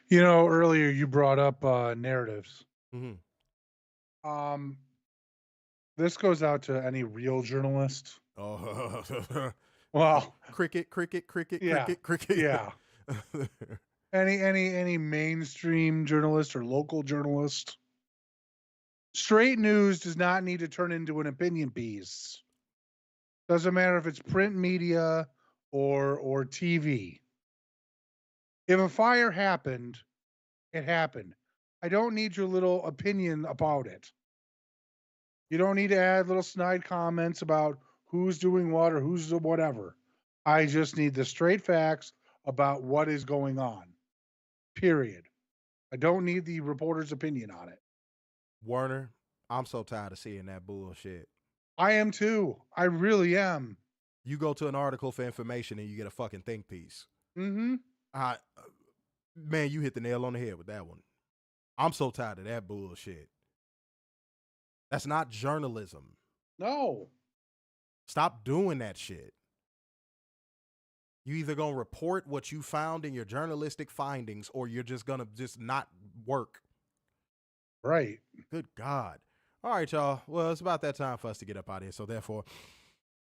You know, earlier you brought up narratives. This goes out to any real journalist. Well, cricket. Yeah. Any mainstream journalist or local journalist. Straight news does not need to turn into an opinion piece. Doesn't matter if it's print media or TV. If a fire happened, it happened. I don't need your little opinion about it. You don't need to add little snide comments about who's doing what or who's whatever. I just need the straight facts about what is going on. Period. I don't need the reporter's opinion on it. Werner, I'm so tired of seeing that bullshit. I am too. I really am. You go to an article for information and you get a fucking think piece. Man, you hit the nail on the head with that one. I'm so tired of that bullshit. That's not journalism. No. Stop doing that shit. You either gonna report what you found in your journalistic findings or you're just gonna not work. Right. Good God. All right, y'all. Well, it's about that time for us to get up out of here. So therefore,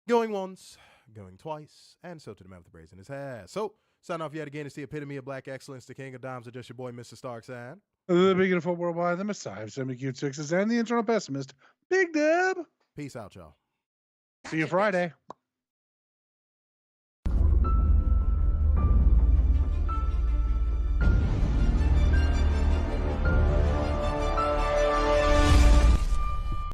going once, going twice, and so to the man with the braids in his hair. So, sign off yet again. It's the epitome of black excellence, the king of dimes, just your boy, Mr. Starksan. The beginning of football worldwide, the Messiah of semi-cute sixes, and the internal pessimist, Big Deb. Peace out, y'all. See you Friday.